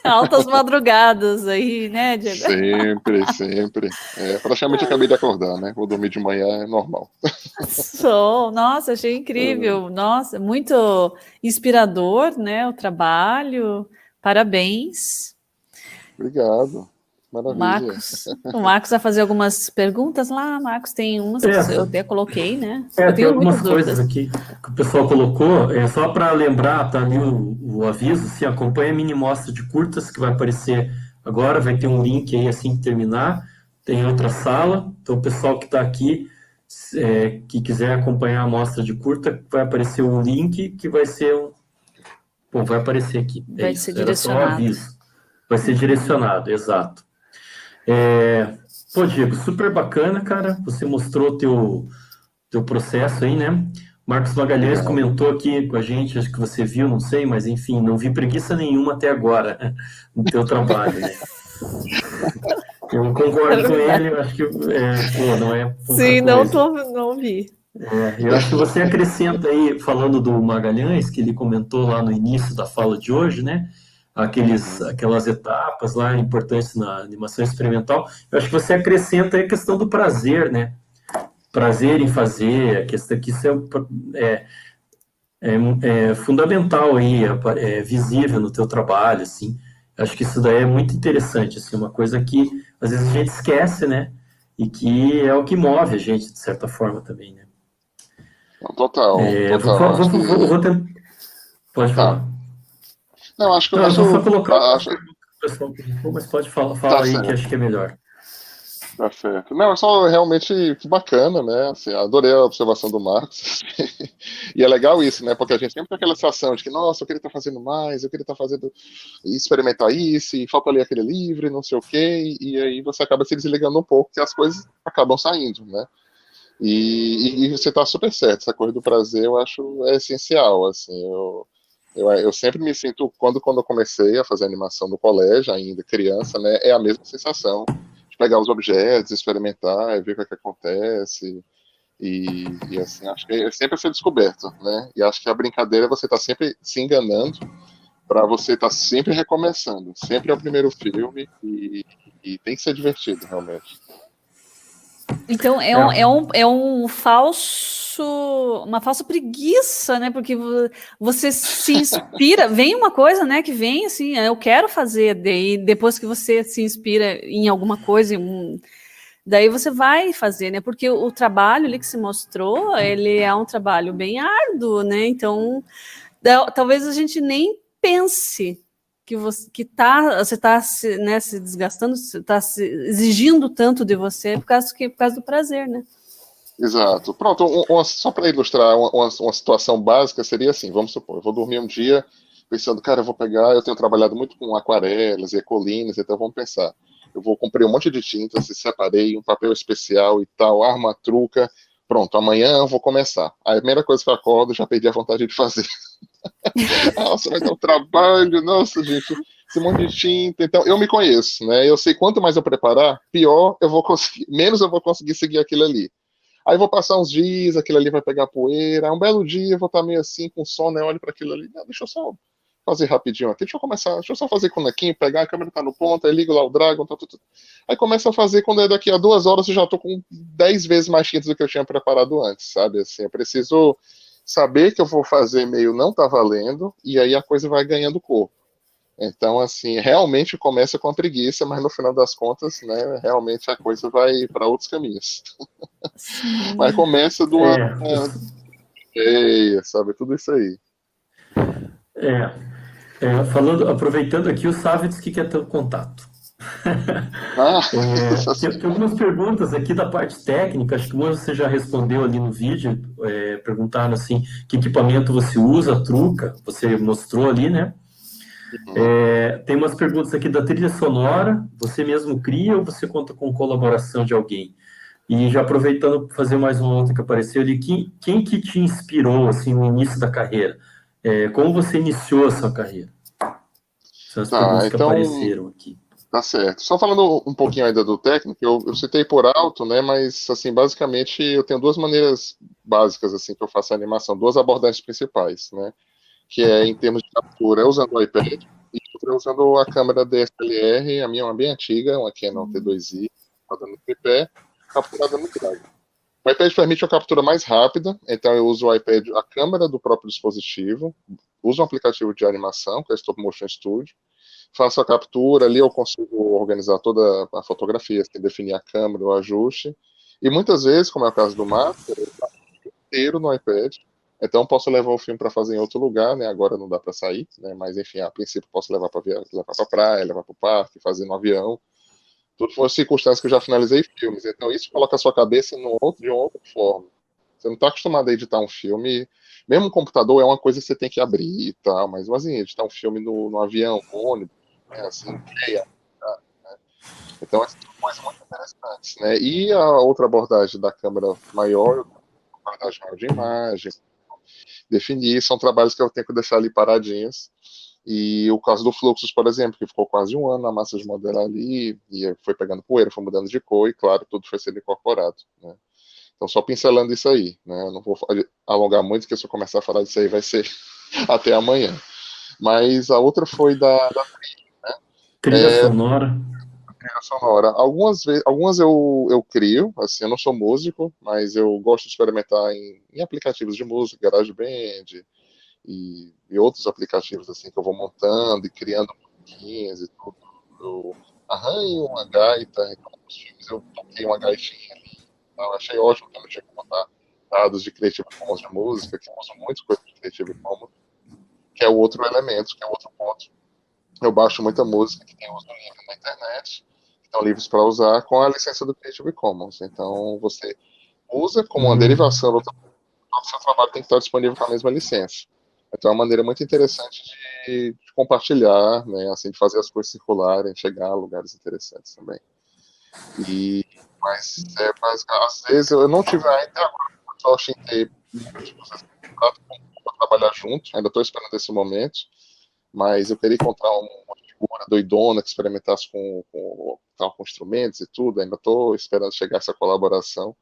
Altas madrugadas aí, né, Diego? Sempre, sempre. Praticamente acabei de acordar, né? Vou dormir de manhã, é normal. Nossa, achei incrível. Nossa, muito inspirador, né, o trabalho. Parabéns. Obrigado. Maravilha. O Marcos vai fazer algumas perguntas lá. Marcos, tem umas que eu até coloquei, né? Eu tem tenho algumas muitas coisas dúvidas. aqui que o pessoal colocou, só para lembrar, tá ali o aviso, se acompanha a mini mostra de curtas que vai aparecer agora, vai ter um link aí assim que terminar, tem outra sala, então o pessoal que está aqui, que quiser acompanhar a mostra de curta, vai aparecer um link que vai ser bom, vai aparecer aqui, Vai isso, ser era só um direcionado. aviso, vai ser direcionado, exato. Pô, Diego, super bacana, cara, você mostrou teu processo aí, né? Marcos Magalhães comentou aqui com a gente, acho que você viu, não sei, mas enfim, não vi preguiça nenhuma até agora no teu trabalho, né? Eu concordo com ele, eu acho que não é pouca Sim, coisa. não vi. Eu acho que você acrescenta aí, falando do Magalhães, que ele comentou lá no início da fala de hoje, né? Aquelas etapas lá importantes na animação experimental. Eu acho que você acrescenta aí a questão do prazer, né? Prazer em fazer, a questão que isso é fundamental aí, é visível no teu trabalho, assim. Acho que isso daí é muito interessante, assim, uma coisa que às vezes a gente esquece, né? E que é o que move a gente, de certa forma, também, né? Total. Pode falar. Não, acho que o eu nosso... vou só colocar uma pergunta que o pessoal colocou, mas pode falar aí, que acho que é melhor. Tá certo. Não, é só realmente que bacana, né? Assim, adorei a observação do Marcos. E é legal isso, né? Porque a gente sempre tem aquela sensação de que, nossa, eu queria estar fazendo mais, eu queria estar fazendo, experimentar isso, e falta ler aquele livro, e não sei o quê, e aí você acaba se desligando um pouco, que as coisas acabam saindo, né? E você está super certo, essa coisa do prazer eu acho essencial, assim, eu sempre me sinto, quando eu comecei a fazer animação no colégio, ainda criança, né, é a mesma sensação de pegar os objetos, experimentar, ver o que acontece, e assim, acho que é sempre ser descoberto, né, e acho que a brincadeira é você estar sempre se enganando para você estar sempre recomeçando, sempre é o primeiro filme, e tem que ser divertido, realmente. Então uma falsa preguiça, né? Porque você se inspira, vem uma coisa, né? Que vem assim, eu quero fazer, daí depois que você se inspira em alguma coisa, daí você vai fazer, né? Porque o trabalho ali que se mostrou, ele é um trabalho bem árduo, né? Então, talvez a gente nem pense que você está se desgastando, está se exigindo tanto de você por causa do prazer, né? Exato. Pronto, só para ilustrar uma situação básica, seria assim, vamos supor, eu vou dormir um dia pensando, cara, eu tenho trabalhado muito com aquarelas e ecolinas, então vamos pensar, eu vou comprar um monte de tintas, separei um papel especial e tal, arma truca, pronto, amanhã eu vou começar. A primeira coisa que eu acordo, já perdi a vontade de fazer. Nossa, vai dar um trabalho, nossa, gente, esse monte de tinta. Então, eu me conheço, né? Eu sei quanto mais eu preparar, pior eu vou conseguir, menos eu vou conseguir seguir aquilo ali. Aí vou passar uns dias, aquilo ali vai pegar poeira. Um belo dia eu vou estar meio assim, com sono, né? Olho para aquilo ali. Não, deixa eu só fazer rapidinho aqui. Deixa eu só fazer conequinho, pegar, a câmera tá no ponto, aí ligo lá o Dragon, tá. Aí começa a fazer, quando é daqui a 2 horas, eu já tô com 10 vezes mais tintas do que eu tinha preparado antes, sabe? Assim, eu preciso saber que eu vou fazer meio não tá valendo, e aí a coisa vai ganhando corpo. Então, assim, realmente começa com a preguiça, mas no final das contas, né, realmente a coisa vai para outros caminhos. Sim. Mas começa de uma É, ideia, sabe? Tudo isso aí. aproveitando aqui, o Savitsky quer ter o contato. Ah, Tem algumas perguntas aqui da parte técnica, acho que uma você já respondeu ali no vídeo, perguntaram assim, que equipamento você usa, truca, você mostrou ali, né? Tem umas perguntas aqui da trilha sonora, você mesmo cria ou você conta com colaboração de alguém? E já aproveitando para fazer mais uma outra que apareceu ali, quem que te inspirou assim no início da carreira? Como você iniciou a sua carreira? São as tá, perguntas que então apareceram aqui. tá certo. Só falando um pouquinho ainda do técnico, eu citei por alto, né? Mas assim, basicamente eu tenho duas maneiras básicas assim que eu faço a animação, duas abordagens principais, né? Que é em termos de captura, usando o iPad e outra usando a câmera DSLR, a minha é uma bem antiga, uma Canon T2i, rodando no tripé, capturada no drive. O iPad permite uma captura mais rápida, então eu uso o iPad, a câmera do próprio dispositivo, uso um aplicativo de animação, que é o Stop Motion Studio, faço a captura, ali eu consigo organizar toda a fotografia, assim, definir a câmera, o ajuste, e muitas vezes, como é o caso do Master, eu faço inteiro no iPad, então posso levar o filme para fazer em outro lugar, né? Agora não dá para sair, né? Mas enfim, a princípio posso levar para praia, levar para o parque, fazer no avião. Tudo foram circunstâncias que eu já finalizei filmes. Então isso coloca a sua cabeça de uma outra forma. Você não está acostumado a editar um filme, mesmo o computador é uma coisa que você tem que abrir e tal, mas assim, editar um filme no avião, no ônibus, né, assim, então essas são coisas muito interessantes, né? E a outra abordagem da câmera maior, abordagem maior de imagem, definir, são trabalhos que eu tenho que deixar ali paradinhos. E o caso do Fluxus, por exemplo, que ficou quase um ano na massa de modelar ali, e foi pegando poeira, foi mudando de cor, e claro, tudo foi sendo incorporado, né? Então, só pincelando isso aí, né? Eu não vou alongar muito, porque se eu começar a falar disso aí vai ser até amanhã. Mas a outra foi da Trilha sonora. trilha sonora. Algumas eu crio, assim, eu não sou músico, mas eu gosto de experimentar em aplicativos de música, GarageBand, e outros aplicativos assim que eu vou montando e criando musiquinhas e tudo. Eu arranho uma gaita, então nos filmes eu toquei uma gaitinha ali. Eu achei ótimo que eu não tinha que botar dados de Creative Commons de música, que eu uso muito coisa de Creative Commons, que é o outro elemento, que é o outro ponto. Eu baixo muita música que tem uso livre na internet, que estão livres para usar com a licença do Creative Commons. Então você usa como uma derivação do seu trabalho tem que estar disponível com a mesma licença. Então é uma maneira muito interessante de compartilhar, né, assim, de fazer as coisas circularem, chegar a lugares interessantes também. Mas às vezes eu não tive ainda agora sorte em ter muitos processos para trabalhar junto, ainda estou esperando esse momento, mas eu queria encontrar uma figura doidona que experimentasse com instrumentos e tudo, ainda estou esperando chegar essa colaboração.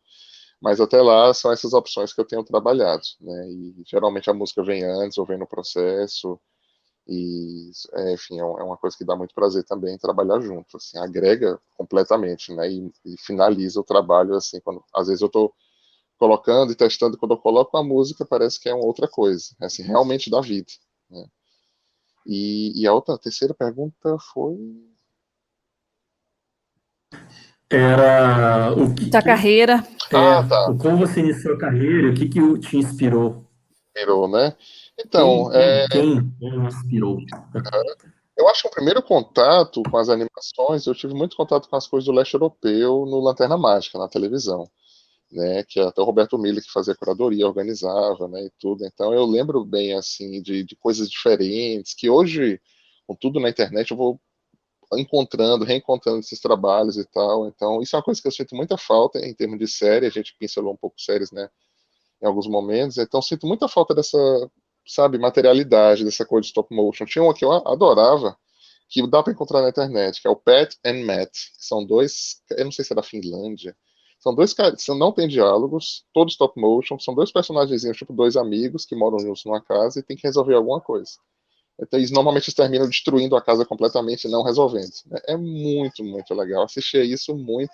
Mas até lá são essas opções que eu tenho trabalhado, né? E geralmente a música vem antes ou vem no processo, e enfim, é uma coisa que dá muito prazer também trabalhar junto, assim, agrega completamente, né? E finaliza o trabalho, assim, quando às vezes eu estou colocando e testando, quando eu coloco a música parece que é uma outra coisa, assim, realmente dá vida, né? E a terceira pergunta foi. Era o que, Da carreira. Tá, como você iniciou a carreira, o que que te inspirou? virou, né? Quem, Então, quem me inspirou? eu acho que o primeiro contato com as animações, eu tive muito contato com as coisas do leste europeu no Lanterna Mágica, na televisão, né, que até o Roberto Miller que fazia curadoria, organizava, né, e tudo. Então eu lembro bem, assim, de coisas diferentes, que hoje, com tudo na internet, eu vou encontrando, reencontrando esses trabalhos e tal. Então isso é uma coisa que eu sinto muita falta em termos de série, a gente pincelou um pouco séries, né, em alguns momentos, então sinto muita falta dessa, sabe, materialidade, dessa coisa de stop motion. Tinha uma que eu adorava, que dá para encontrar na internet, que é o Pat and Matt, que são dois, eu não sei se é da Finlândia, são dois caras, não tem diálogos, todos stop motion, são dois personagens, tipo dois amigos que moram juntos numa casa e tem que resolver alguma coisa. Então, eles normalmente terminam destruindo a casa completamente e não resolvendo. É muito, muito legal. Assistir a isso muito.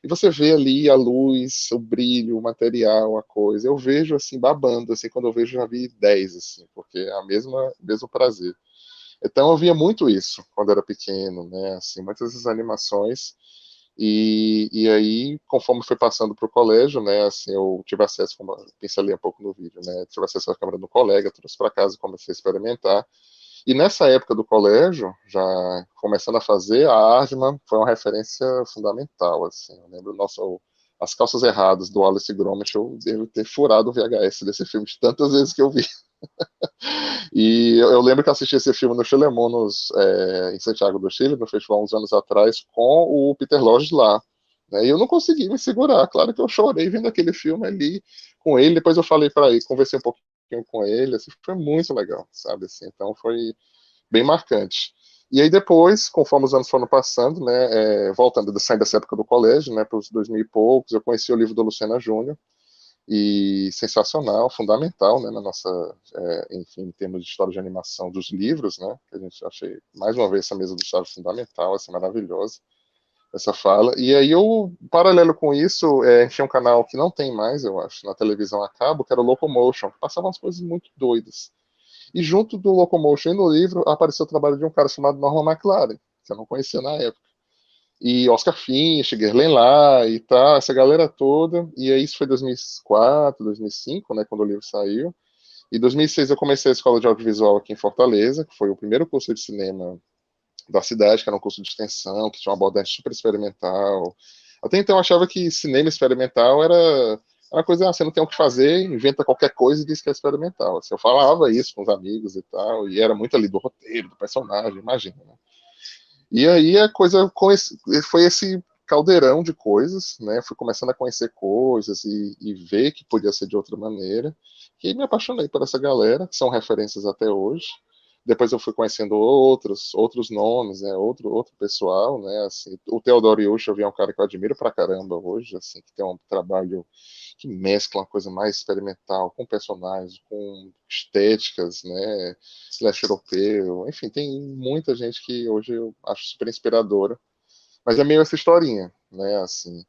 E você vê ali a luz, o brilho, o material, a coisa. Eu vejo assim, babando, assim, quando eu vejo já vi 10, assim, porque é a mesmo prazer. Então eu via muito isso quando era pequeno, né? Assim, muitas dessas animações. E aí, conforme foi passando para o colégio, né? Assim, eu tive acesso, como eu pincelei um pouco no vídeo, né? Tive acesso à câmera do colega, trouxe para casa e comecei a experimentar. E nessa época do colégio, já começando a fazer, a Aardman foi uma referência fundamental, assim. Eu lembro, nossa, As Calças Erradas, do Wallace Gromit, eu devo ter furado o VHS desse filme de tantas vezes que eu vi. E eu lembro que eu assisti esse filme no Chilemonos, em Santiago do Chile, no festival uns anos atrás, com o Peter Lodge lá. Né? E eu não consegui me segurar. Claro que eu chorei vendo aquele filme ali com ele. Depois eu falei para ele, conversei um pouquinho com ele. Assim, foi muito legal, sabe? Assim, então foi bem marcante. E aí depois, conforme os anos foram passando, né, voltando, saindo dessa época do colégio, né, para os 2000 e poucos, eu conheci o livro do Lucena Júnior, e sensacional, fundamental, né, na nossa, enfim, em termos de história de animação dos livros, né, que a gente achei, mais uma vez, essa mesa do chave fundamental, assim, maravilhosa, essa fala. E aí eu, paralelo com isso, tinha um canal que não tem mais, eu acho, na televisão a cabo, que era o Locomotion, que passava umas coisas muito doidas. E junto do Locomotion e no livro apareceu o trabalho de um cara chamado Norman McLaren, que eu não conhecia na época. E Oscar Finch, Ghislaine lá e tal, essa galera toda. E aí isso foi 2004, 2005, né, quando o livro saiu. E em 2006 eu comecei a escola de audiovisual aqui em Fortaleza, que foi o primeiro curso de cinema da cidade, que era um curso de extensão, que tinha uma abordagem super experimental. Até então eu achava que cinema experimental era uma coisa, você não tem o que fazer, inventa qualquer coisa e diz que é experimental. Assim, eu falava isso com os amigos e tal, e era muito ali do roteiro, do personagem, imagina, né? E aí a coisa foi esse caldeirão de coisas, né? Fui começando a conhecer coisas e ver que podia ser de outra maneira. E me apaixonei por essa galera, que são referências até hoje. Depois eu fui conhecendo outros nomes, né? Outro pessoal, né? Assim, o Theodore Yusha é um cara que eu admiro pra caramba hoje, assim, que tem um trabalho que mescla uma coisa mais experimental com personagens, com estéticas, né? Slash europeu, enfim, tem muita gente que hoje eu acho super inspiradora, mas é meio essa historinha, né? Assim,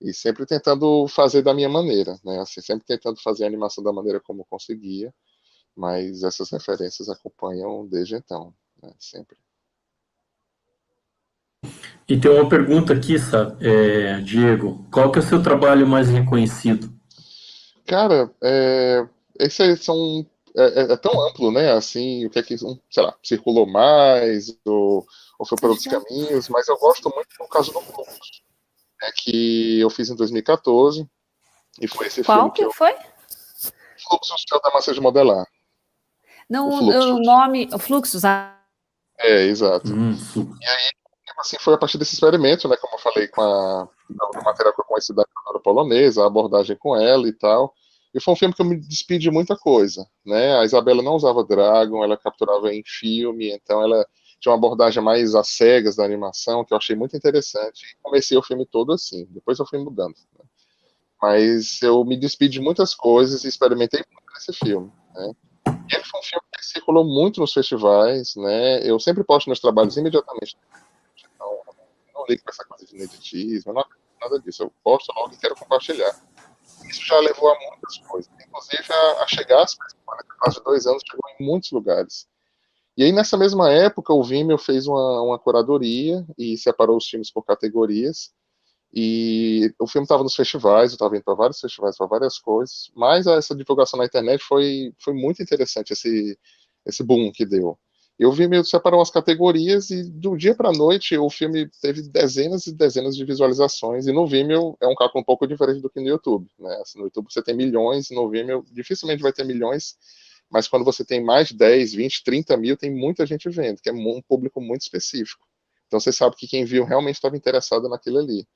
e sempre tentando fazer da minha maneira, né? Assim, sempre tentando fazer a animação da maneira como eu conseguia, mas essas referências acompanham desde então, né? Sempre. E tem uma pergunta aqui, sabe, Diego, qual que é o seu trabalho mais reconhecido? Cara, esse são é tão amplo, né? Assim, o que é que, sei lá, circulou mais ou foi por outros caminhos, mas eu gosto muito do caso do Fluxo, né, que eu fiz em 2014 e foi esse Qual filme que que eu foi? Fluxo, o céu da massa de modelar, o Não, Fluxo. o nome, o Fluxus. Exato. E aí, assim, foi a partir desse experimento, né? Como eu falei do material que eu conheci da cantora polonesa, a abordagem com ela e tal. E foi um filme que eu me despedi de muita coisa, né? A Isabela não usava Dragon, ela capturava em filme, então ela tinha uma abordagem mais às cegas da animação, que eu achei muito interessante. E comecei o filme todo assim, depois eu fui mudando. Né? Mas eu me despedi de muitas coisas e experimentei muito nesse filme, né? E ele foi um filme que circulou muito nos festivais, né? Eu sempre posto meus trabalhos imediatamente. Então, eu não ligo para essa coisa de ineditismo, não acredito em nada disso. Eu posto logo e quero compartilhar. Isso já levou a muitas coisas, inclusive a chegar às pessoas. No caso de 2 anos, chegou em muitos lugares. E aí, nessa mesma época, o Vimeo fez uma curadoria e separou os filmes por categorias. E o filme estava nos festivais, eu estava indo para vários festivais, para várias coisas, mas essa divulgação na internet foi muito interessante, esse boom que deu. Eu vi meio separar umas categorias e do dia para a noite o filme teve dezenas e dezenas de visualizações. E no Vimeo é um cálculo um pouco diferente do que no YouTube. Né? Assim, no YouTube você tem milhões, no Vimeo dificilmente vai ter milhões, mas quando você tem mais de 10, 20, 30 mil, tem muita gente vendo, que é um público muito específico. Então você sabe que quem viu realmente estava interessado naquilo ali.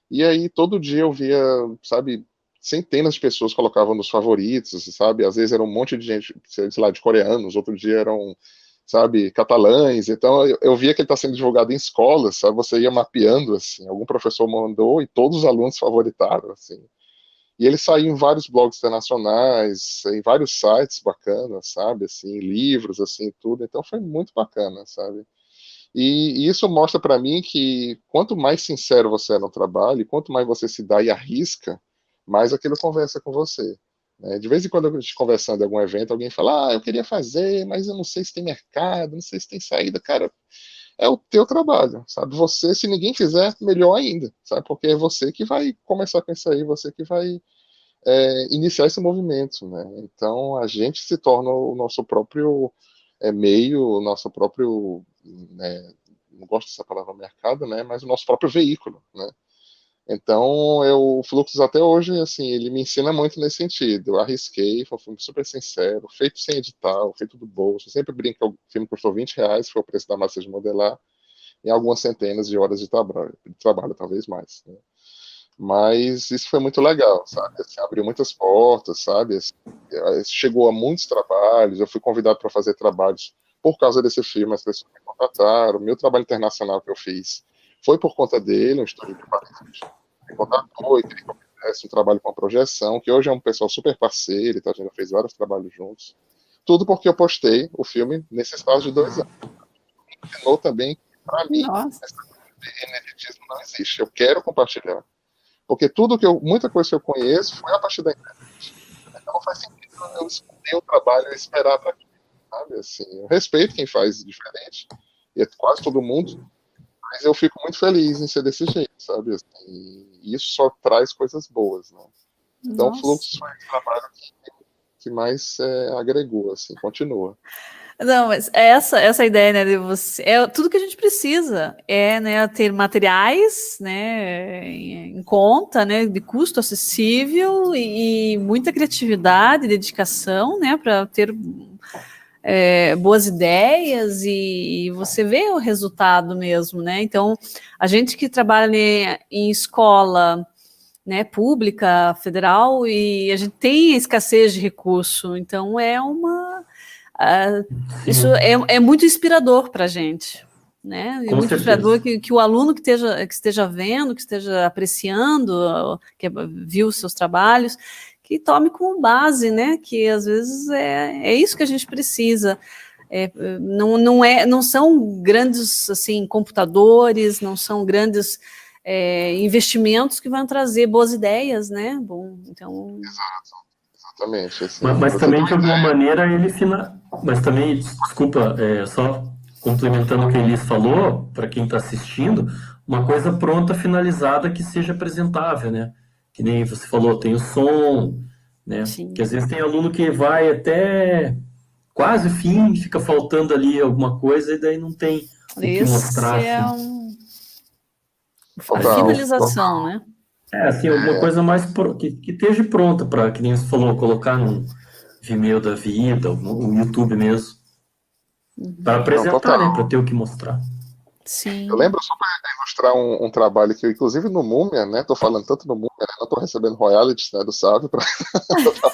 E aí todo dia eu via, sabe, centenas de pessoas colocavam nos favoritos, sabe? Às vezes era um monte de gente, sei lá, de coreanos, outro dia eram, sabe, catalães. Então eu via que ele está sendo divulgado em escolas, sabe? Você ia mapeando, assim, algum professor mandou e todos os alunos favoritaram, assim. E ele saiu em vários blogs internacionais, em vários sites bacanas, sabe? Assim, livros, assim, tudo. Então foi muito bacana, sabe? E isso mostra para mim que quanto mais sincero você é no trabalho, quanto mais você se dá e arrisca, mais aquilo conversa com você. né? De vez em quando, a gente conversando em algum evento, alguém fala, eu queria fazer, mas eu não sei se tem mercado, não sei se tem saída. Cara, é o teu trabalho, sabe? Você, se ninguém fizer, melhor ainda, sabe? Porque é você que vai começar com isso aí, você que vai iniciar esse movimento, né? Então, a gente se torna o nosso próprio meio, o nosso próprio, né, não gosto dessa palavra mercado, né? Mas o nosso próprio veículo, né? Então, o Fluxus até hoje, assim, ele me ensina muito nesse sentido. Eu arrisquei, foi um filme super sincero, feito sem edital, feito do bolso. Eu sempre brinco que o filme custou R$ 20, foi o preço da massa de modelar, em algumas centenas de horas de trabalho talvez mais, né? Mas isso foi muito legal, sabe? Assim, abriu muitas portas, sabe? Assim, chegou a muitos trabalhos, eu fui convidado para fazer trabalhos por causa desse filme, as pessoas me contrataram. O meu trabalho internacional que eu fiz foi por conta dele, um estúdio de Paris me contratou e queria que eu fizesse um trabalho com a projeção, que hoje é um pessoal super parceiro, então a gente já fez vários trabalhos juntos. Tudo porque eu postei o filme nesse espaço de 2 anos. Ensinou também, para mim, essa energetismo não existe. Eu quero compartilhar. Porque muita coisa que eu conheço foi a partir da internet. Então não faz sentido eu esconder o trabalho e esperar para aquilo, sabe? Assim, eu respeito quem faz diferente, e é quase todo mundo, mas eu fico muito feliz em ser desse jeito, sabe? Assim, e isso só traz coisas boas, né? Então o Fluxus foi um trabalho que mais agregou, assim, continua. Não, mas essa ideia, né, de você, tudo que a gente precisa né, ter materiais, né, em conta, né, de custo acessível e muita criatividade, dedicação, né, para ter boas ideias e você vê o resultado mesmo, né? Então, a gente que trabalha em escola, né, pública, federal, e a gente tem escassez de recurso, então isso é muito inspirador para a gente, né? É muito inspirador que o aluno que esteja vendo, que esteja apreciando, que viu os seus trabalhos, que tome como base, né? Que às vezes é isso que a gente precisa. Não são grandes assim computadores, não são grandes investimentos que vão trazer boas ideias, né? Bom, então. Exatamente. Assim, mas também, de alguma maneira, Mas também, desculpa, só complementando o que a Elis falou, para quem está assistindo, uma coisa pronta, finalizada, que seja apresentável, né? Que nem você falou, tem o som, né? Sim. Que às vezes tem aluno que vai até quase o fim, fica faltando ali alguma coisa e daí não tem o que mostrar. Assim. A finalização, né? Assim, alguma coisa mais que esteja pronta para, que nem você falou, colocar no Vimeo da vida, o YouTube mesmo. Para apresentar, né? Para ter o que mostrar. Sim. Eu lembro só para ilustrar um trabalho que eu, inclusive no Múmia, né? Tô falando tanto no Múmia, né? Não tô recebendo royalties, né, do Sávio para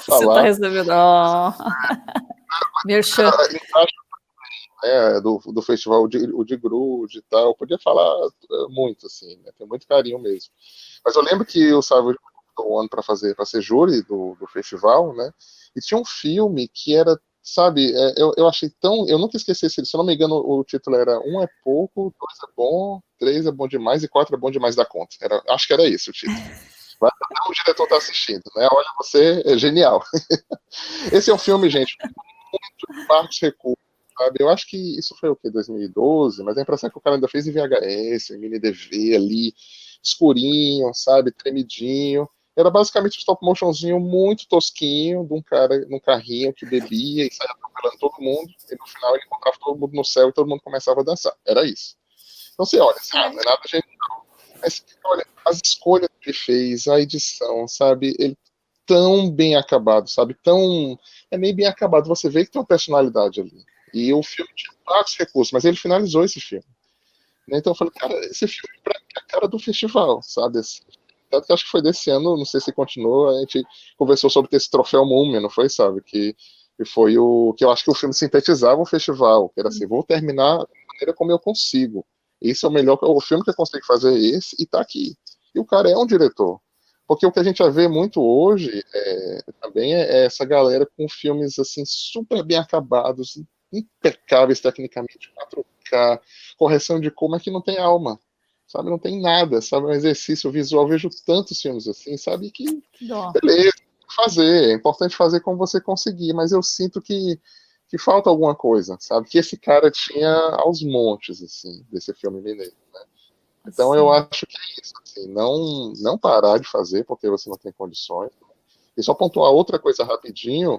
falar. Você tá recebendo, merchan. Do festival, o de Grude e tal, eu podia falar muito, assim, né? Tem muito carinho mesmo. Mas eu lembro que o Sávio um ano para ser júri do festival, né? E tinha um filme que era, sabe, eu achei tão. Eu nunca esqueci esse, se eu não me engano, o título era 1 é pouco, 2 é bom, 3 é bom demais e 4 é bom demais da conta. Acho que era esse o título. Mas o diretor tá assistindo, né? Olha, você é genial. Esse é um filme, gente, muito de baixos recursos, sabe? Eu acho que isso foi o quê? 2012, mas a impressão é que o cara ainda fez em VHS, em mini DV ali, escurinho, sabe? Tremidinho. Era basicamente um stop motionzinho muito tosquinho de um cara num carrinho que bebia e saia atropelando todo mundo, e no final ele encontrava todo mundo no céu e todo mundo começava a dançar. Era isso. Então você olha, sabe, não é nada genial. Mas olha, as escolhas que ele fez, a edição, sabe? Ele tão bem acabado, sabe? É meio bem acabado. Você vê que tem uma personalidade ali. E o filme tinha vários recursos, mas ele finalizou esse filme. Então eu falei, cara, esse filme pra mim é a cara do festival, sabe? Assim, tanto que acho que foi desse ano, não sei se continuou, a gente conversou sobre esse troféu Múmia, não foi, sabe? Que foi o que eu acho que o filme sintetizava o festival, que era assim, vou terminar da maneira como eu consigo. Esse é o filme que eu consigo fazer esse, e tá aqui. E o cara é um diretor. Porque o que a gente já vê muito hoje também é essa galera com filmes assim super bem acabados, impecáveis tecnicamente, 4K, correção de cor, mas que não tem alma, sabe? Não tem nada, sabe? Um exercício visual. Eu vejo tantos filmes assim, sabe? Que beleza, fazer, é importante fazer como você conseguir, mas eu sinto que falta alguma coisa, sabe? Que esse cara tinha aos montes, assim, desse filme mineiro, né? Então eu acho que é isso, assim, não parar de fazer porque você não tem condições. E só pontuar outra coisa rapidinho,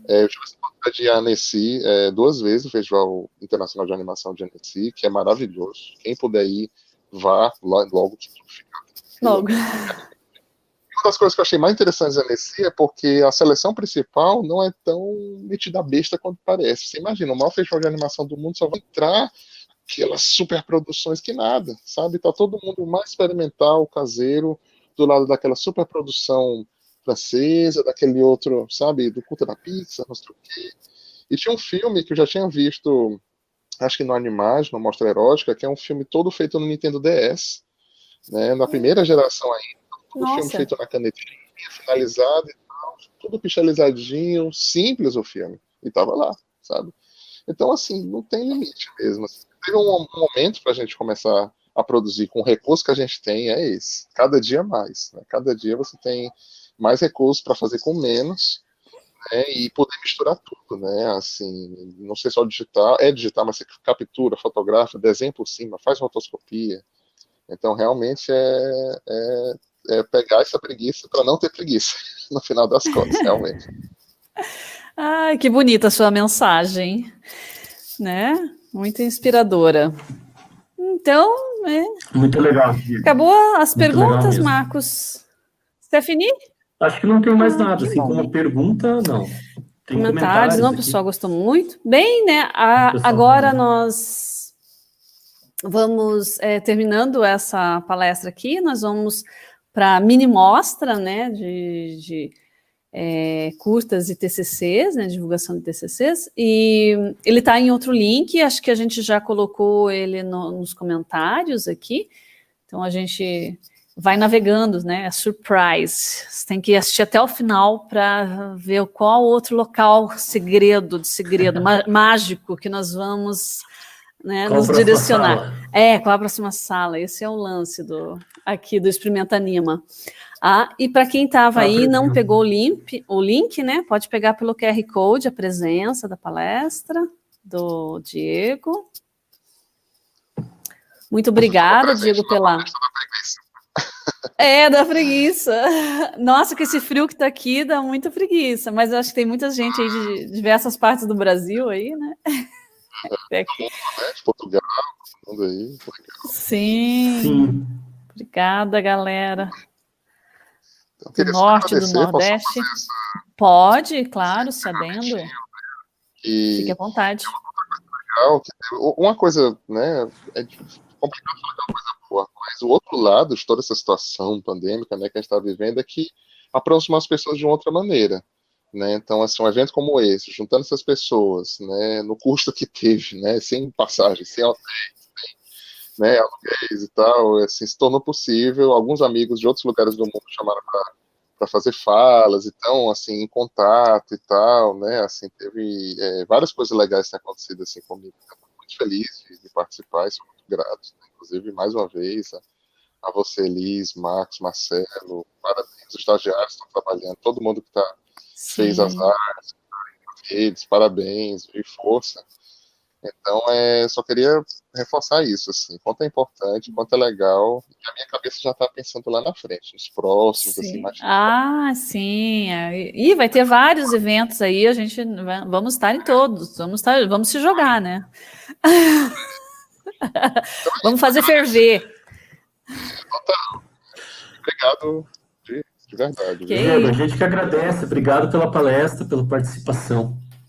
eu tive essa oportunidade de ir a Annecy 2 vezes, o Festival Internacional de Animação de Annecy, que é maravilhoso. Quem puder ir, vá logo que tudo fica. Logo. Uma das coisas que eu achei mais interessantes da Annecy é porque a seleção principal não é tão metida besta quanto parece. Você imagina, o maior festival de animação do mundo só vai entrar aquelas superproduções que nada, sabe? Tá todo mundo mais experimental, caseiro, do lado daquela superprodução francesa, daquele outro, sabe, do Culto da Pizza, não sei o quê. E tinha um filme que eu já tinha visto, acho que no Animage, no Mostra Erótica, que é um filme todo feito no Nintendo DS, né, na primeira geração ainda, o filme feito na canetinha, finalizado e tal, tudo pixelizadinho, simples o filme, e tava lá, sabe? Então, assim, não tem limite mesmo. Teve um momento para a gente começar a produzir com o recurso que a gente tem, é esse. Cada dia mais, né? Cada dia você tem mais recursos para fazer com menos, né? E poder misturar tudo, né? Assim, não sei só digitar, mas você captura, fotografa, desenha por cima, faz rotoscopia. Então, realmente é pegar essa preguiça para não ter preguiça, no final das contas, realmente. Ai, que bonita a sua mensagem, né? Muito inspiradora. Então, Muito legal. acabou as Muito perguntas, Marcos? Stephanie? Acho que não tem mais nada, assim, bom. como pergunta, não. Tem Comentários, não, o pessoal gostou muito. Bem, né, agora nós vamos, terminando essa palestra aqui, nós vamos para a mini mostra, né, de curtas e TCCs, né, divulgação de TCCs, e ele está em outro link, acho que a gente já colocou ele nos comentários aqui, então a gente vai navegando, né, é surprise, você tem que assistir até o final para ver qual outro local segredo mágico que nós vamos, né, nos direcionar. Sala? Qual a próxima sala? Esse é o lance aqui do Experimenta Anima. E para quem estava aí e não pegou o link, né, pode pegar pelo QR Code a presença da palestra do Diego. Muito obrigada, Diego, pela... da preguiça. Nossa, que esse frio que está aqui dá muita preguiça, mas eu acho que tem muita gente aí de diversas partes do Brasil aí, né? De Portugal, tudo aí. Sim. Obrigada, galera. Do norte, do nordeste. Pode, claro, se adendo. Fique à vontade. Uma coisa, né, é complicado falar uma coisa boa, mas o outro lado de toda essa situação pandêmica, né, que a gente está vivendo é que aproxima as pessoas de uma outra maneira, né? Então, assim, um evento como esse, juntando essas pessoas, né, no custo que teve, né, sem passagem, sem hotéis, né, aluguéis e tal, assim, se tornou possível. Alguns amigos de outros lugares do mundo chamaram para fazer falas, então, assim, em contato e tal, né, assim, teve várias coisas legais que têm acontecido, assim, comigo. Estou muito feliz de participar, sou muito grato, né? Inclusive, mais uma vez, a você, Liz, Marcos, Marcelo, parabéns, os estagiários estão trabalhando, todo mundo que fez as artes, eles, parabéns, e força. Então, só queria reforçar isso, assim, quanto é importante, quanto é legal, e a minha cabeça já está pensando lá na frente, nos próximos, assim, mais... sim, e vai ter vários eventos aí, a gente, vamos estar em todos, vamos se jogar, né? Vamos fazer ferver. Total. Obrigado, de verdade. Diego, a gente que agradece, obrigado pela palestra, pela participação.